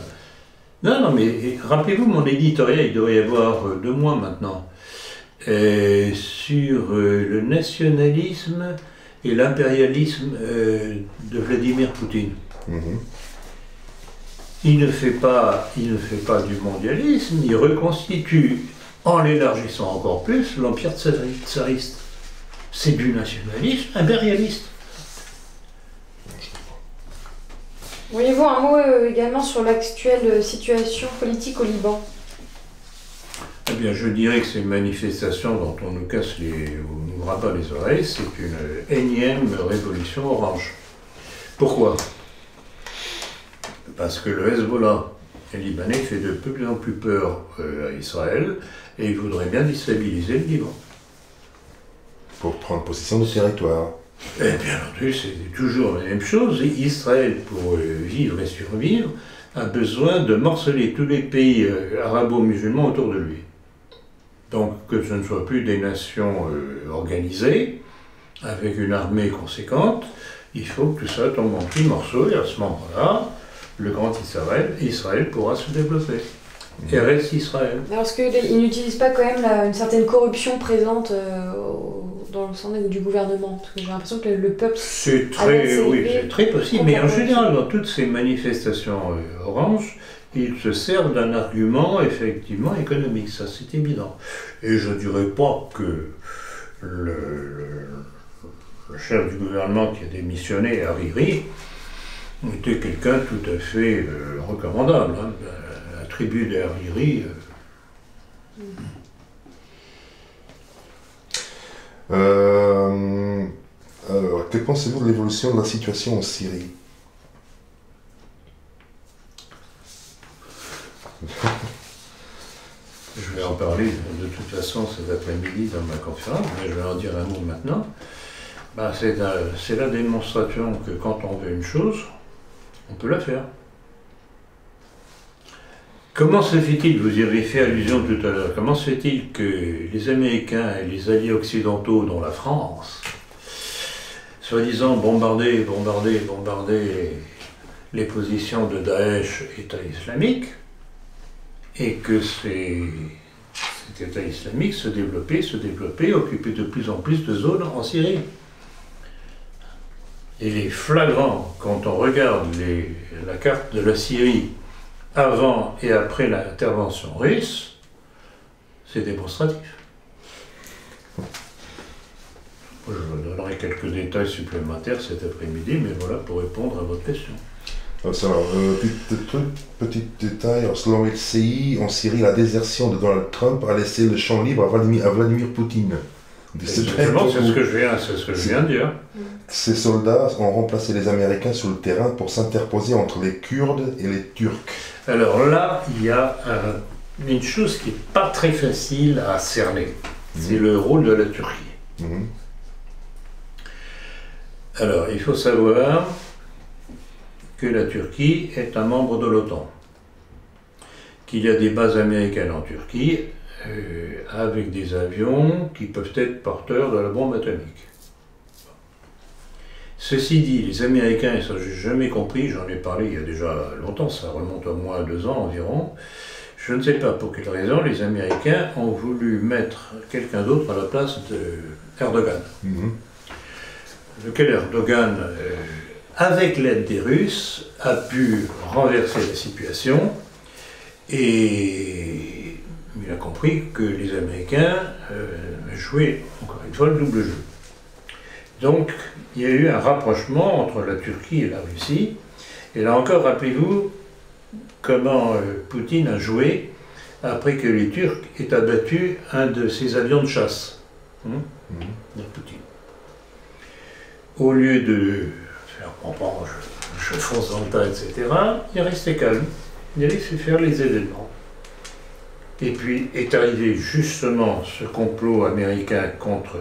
Non, mais rappelez-vous mon éditorial, il devrait y avoir 2 mois maintenant, sur le nationalisme et l'impérialisme de Vladimir Poutine. Il ne fait pas du mondialisme, il reconstitue, en l'élargissant encore plus, l'empire tsariste. C'est du nationalisme impérialiste. Auriez-vous un mot également sur l'actuelle situation politique au Liban? Eh bien, je dirais que c'est une manifestation dont on nous nous rabat les oreilles, c'est une énième révolution orange. Pourquoi? Parce que le Hezbollah libanais fait de plus en plus peur à Israël et il voudrait bien déstabiliser le Liban. Pour prendre possession du territoire. Et bien entendu, c'est toujours la même chose. Israël, pour vivre et survivre, a besoin de morceler tous les pays arabo-musulmans autour de lui. Donc que ce ne soit plus des nations organisées, avec une armée conséquente, il faut que tout ça tombe en petits morceaux, et à ce moment-là, le grand Israël pourra se développer. Et reste Israël. Alors est-ce qu'ils n'utilisent pas quand même une certaine corruption présente dans le sein du gouvernement? Parce que j'ai l'impression que le peuple... C'est très possible, mais en général, dans toutes ces manifestations oranges, ils se servent d'un argument effectivement économique, ça c'est évident. Et je ne dirais pas que le chef du gouvernement qui a démissionné, Hariri, était quelqu'un tout à fait recommandable. Hein. La tribu des Hariri... Alors, que pensez-vous de l'évolution de la situation en Syrie? Je vais en parler de toute façon cet après-midi dans ma conférence, mais je vais en dire un mot maintenant. C'est la démonstration que quand on veut une chose, on peut la faire. Comment se fait-il, vous y avez fait allusion tout à l'heure, comment se fait-il que les Américains et les alliés occidentaux, dont la France, soi-disant bombarder les positions de Daesh, État islamique, et que cet État islamique se développait, occupait de plus en plus de zones en Syrie. Il est flagrant quand on regarde la carte de la Syrie avant et après l'intervention russe, c'est démonstratif. Je vous donnerai quelques détails supplémentaires cet après-midi, mais voilà pour répondre à votre question. Alors, petit détail, selon LCI, en Syrie, la désertion de Donald Trump a laissé le champ libre à Vladimir Poutine. C'est ce que je viens de dire. Ces soldats ont remplacé les Américains sur le terrain pour s'interposer entre les Kurdes et les Turcs. Alors là, il y a une chose qui n'est pas très facile à cerner. C'est le rôle de la Turquie. Alors, il faut savoir que la Turquie est un membre de l'OTAN, qu'il y a des bases américaines en Turquie avec des avions qui peuvent être porteurs de la bombe atomique. Ceci dit, les Américains, et ça j'ai jamais compris, j'en ai parlé il y a déjà longtemps, ça remonte au moins à 2 ans environ, je ne sais pas pour quelle raison les Américains ont voulu mettre quelqu'un d'autre à la place d'Erdogan. Lequel Erdogan, avec l'aide des Russes, a pu renverser la situation et il a compris que les Américains jouaient, encore une fois, le double jeu. Donc, il y a eu un rapprochement entre la Turquie et la Russie. Et là encore, rappelez-vous comment Poutine a joué après que les Turcs aient abattu un de ses avions de chasse. De Poutine. Au lieu de faire comprendre, je fonce dans le tas, etc., il est resté calme. Il a laissé faire les événements. Et puis est arrivé justement ce complot américain contre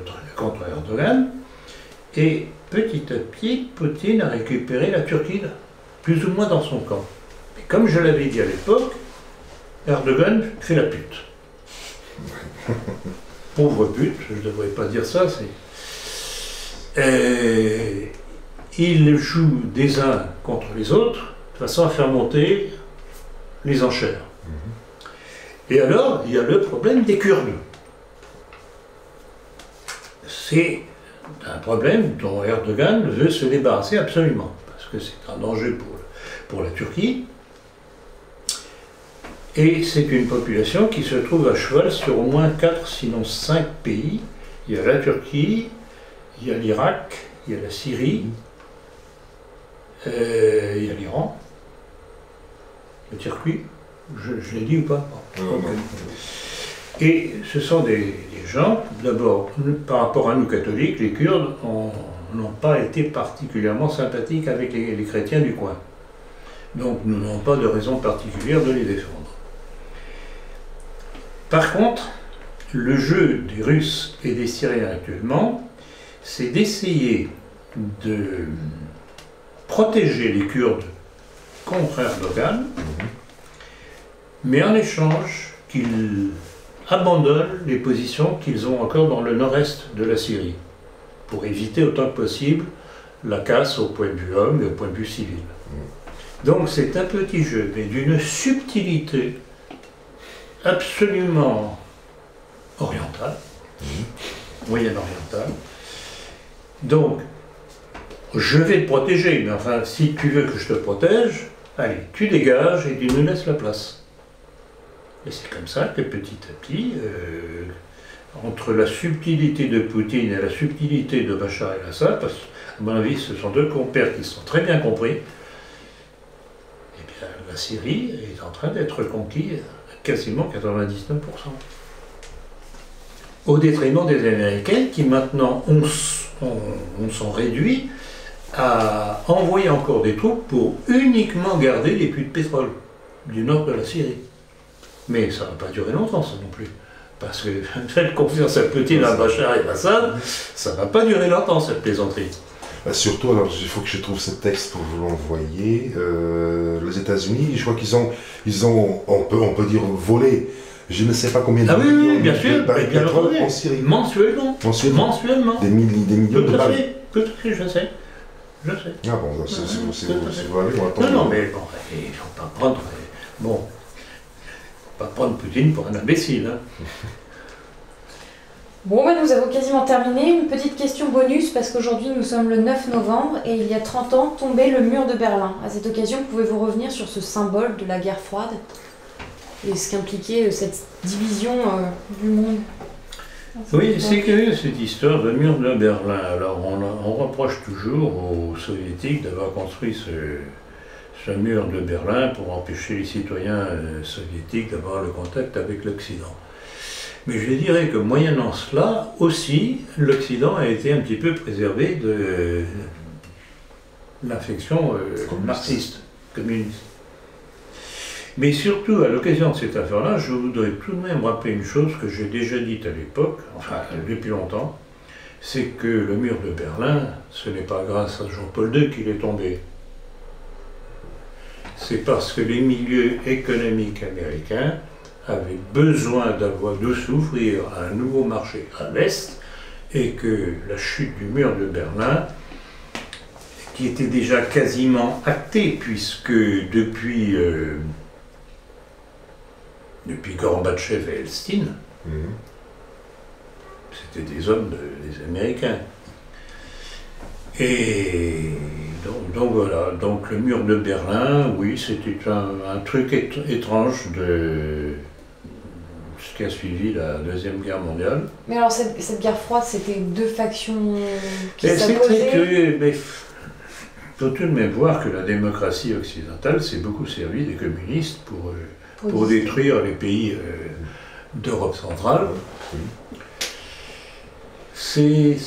Erdogan. Et petit à petit, Poutine a récupéré la Turquie, plus ou moins dans son camp. Mais comme je l'avais dit à l'époque, Erdogan fait la pute. Pauvre pute, je ne devrais pas dire ça, il joue des uns contre les autres, de façon à faire monter les enchères. Et alors, il y a le problème des Kurdes. C'est un problème dont Erdogan veut se débarrasser absolument, parce que c'est un danger pour la Turquie. Et c'est une population qui se trouve à cheval sur au moins 4, sinon 5 pays. Il y a la Turquie, il y a l'Irak, il y a la Syrie, il y a l'Iran, le Turquie, je l'ai dit ou pas? Et ce sont des gens, d'abord, par rapport à nous catholiques, les Kurdes n'ont pas été particulièrement sympathiques avec les chrétiens du coin. Donc nous n'avons pas de raison particulière de les défendre. Par contre, le jeu des Russes et des Syriens actuellement, c'est d'essayer de protéger les Kurdes contre Erdogan, mais en échange qu'ils abandonnent les positions qu'ils ont encore dans le nord-est de la Syrie, pour éviter autant que possible la casse au point de vue homme et au point de vue civil. Donc c'est un petit jeu, mais d'une subtilité absolument orientale, moyen-orientale. Donc, je vais te protéger, mais enfin, si tu veux que je te protège, allez, tu dégages et tu nous laisses la place. Et c'est comme ça que petit à petit, entre la subtilité de Poutine et la subtilité de Bachar el-Assad, parce qu'à mon avis, ce sont deux compères qui sont très bien compris, eh bien, la Syrie est en train d'être conquise à quasiment 99%. Au détriment des Américains qui maintenant sont réduits à envoyer encore des troupes pour uniquement garder les puits de pétrole du nord de la Syrie. Mais ça ne va pas durer longtemps, ça non plus. Parce que faites confiance à Poutine, à Bachar et Assad, ça ne va pas durer longtemps, cette plaisanterie. Surtout, alors il faut que je trouve ce texte pour vous l'envoyer. Les États-Unis, je crois qu'ils ont, on peut dire, volé. Je ne sais pas combien de millions de barils de pétrole en Syrie. Mensuellement. Des millions de barils. Tout à fait, je sais. Je sais. Ah bon, c'est vous allez, on attend. Non, mais bon, il ne faut pas prendre. Bon, pas prendre Poutine pour un imbécile. Hein. Bon, ben, nous avons quasiment terminé. Une petite question bonus, parce qu'aujourd'hui nous sommes le 9 novembre et il y a 30 ans tombait le mur de Berlin. À cette occasion, pouvez-vous revenir sur ce symbole de la guerre froide et ce qu'impliquait cette division du monde? Oui, c'est curieux cette histoire de mur de Berlin. Alors on reproche toujours aux soviétiques d'avoir construit ce mur de Berlin pour empêcher les citoyens soviétiques d'avoir le contact avec l'Occident. Mais je dirais que moyennant cela, aussi, l'Occident a été un petit peu préservé de l'infection marxiste, communiste. Mais surtout, à l'occasion de cette affaire-là, je voudrais tout de même rappeler une chose que j'ai déjà dite à l'époque, enfin depuis longtemps, c'est que le mur de Berlin, ce n'est pas grâce à Jean-Paul II qu'il est tombé. C'est parce que les milieux économiques américains avaient besoin de s'ouvrir à un nouveau marché à l'Est, et que la chute du mur de Berlin, qui était déjà quasiment actée, puisque depuis Gorbatchev et Elstine, c'était des hommes des Américains. Et donc voilà, donc le mur de Berlin, oui, c'était un truc étrange de ce qui a suivi la Deuxième Guerre mondiale. Mais alors cette guerre froide, c'était deux factions qui s'opposaient. C'est très curieux, mais il faut tout de même voir que la démocratie occidentale s'est beaucoup servie des communistes pour détruire les pays d'Europe centrale. Il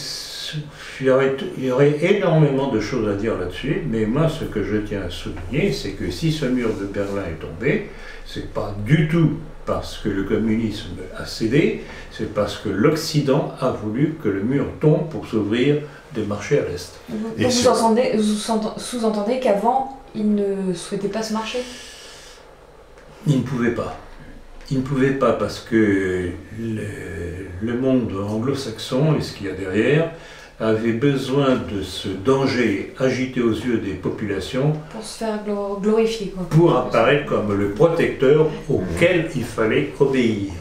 y aurait énormément de choses à dire là-dessus, mais moi ce que je tiens à souligner, c'est que si ce mur de Berlin est tombé, c'est pas du tout parce que le communisme a cédé, c'est parce que l'Occident a voulu que le mur tombe pour s'ouvrir des marchés à l'Est. Donc vous sous-entendez qu'avant, il ne souhaitait pas ce marché? Il ne pouvait pas. Il ne pouvait pas parce que le monde anglo-saxon et ce qu'il y a derrière avait besoin de ce danger agité aux yeux des populations pour se faire glorifier, quoi. Pour apparaître comme le protecteur auquel il fallait obéir.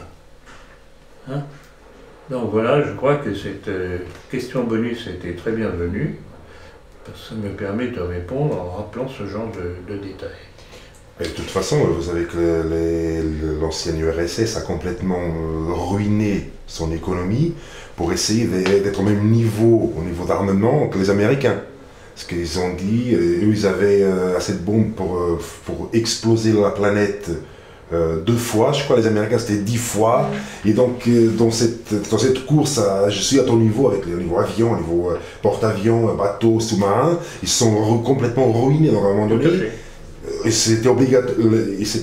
Hein? Donc voilà, je crois que cette question bonus était très bienvenue, parce que ça me permet de répondre en rappelant ce genre de détails. Et de toute façon, vous savez que l'ancienne URSS a complètement ruiné son économie pour essayer d'être au même niveau, au niveau d'armement que les Américains. Parce qu'ils ont dit, eux ils avaient assez de bombes pour exploser la planète 2 fois, je crois les Américains c'était 10 fois. Et donc dans cette course, je suis à ton niveau, avec le niveau avion, le niveau porte-avions, bateaux, sous-marins, ils se sont complètement ruinés dans un moment donné. Et c'était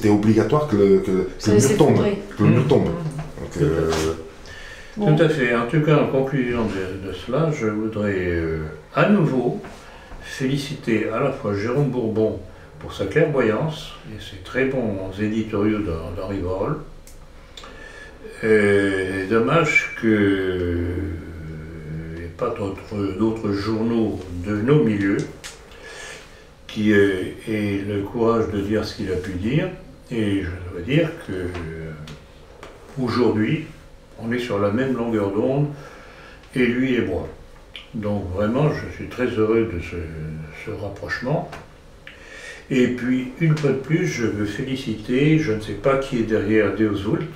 obligatoire que le mur tombe. Donc, Bon. Tout à fait. En tout cas, en conclusion de cela, je voudrais à nouveau féliciter à la fois Jérôme Bourbon pour sa clairvoyance et ses très bons éditoriaux d'Henri Borel. Dommage qu'il n'y ait pas d'autres journaux de nos milieux qui aient le courage de dire ce qu'il a pu dire. Et je dois dire que aujourd'hui, on est sur la même longueur d'onde, et lui et moi. Donc vraiment, je suis très heureux de ce rapprochement. Et puis, une fois de plus, je veux féliciter, je ne sais pas qui est derrière Deus Vult,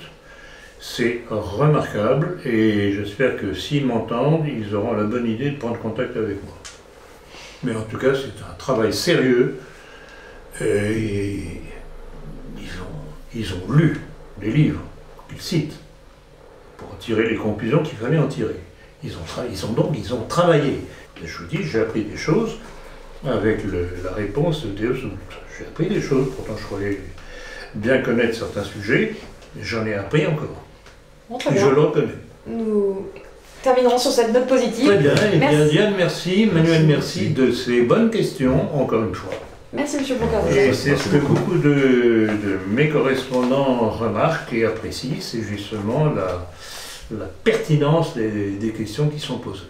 c'est remarquable, et j'espère que s'ils m'entendent, ils auront la bonne idée de prendre contact avec moi. Mais en tout cas, c'est un travail sérieux, et ils ont lu les livres qu'ils citent, pour en tirer les conclusions qu'il fallait en tirer. Ils ont travaillé. Et je vous dis, j'ai appris des choses avec la réponse de Deus Vult. J'ai appris des choses, pourtant je croyais bien connaître certains sujets, mais j'en ai appris encore. Bon, et je le reconnais. Nous terminerons sur cette note positive. Très bien, et bien Merci. Diane, merci, Manuel, merci de ces bonnes questions, encore une fois. Merci M. Blanquer. Et c'est ce que beaucoup de mes correspondants remarquent et apprécient, c'est justement la pertinence des questions qui sont posées.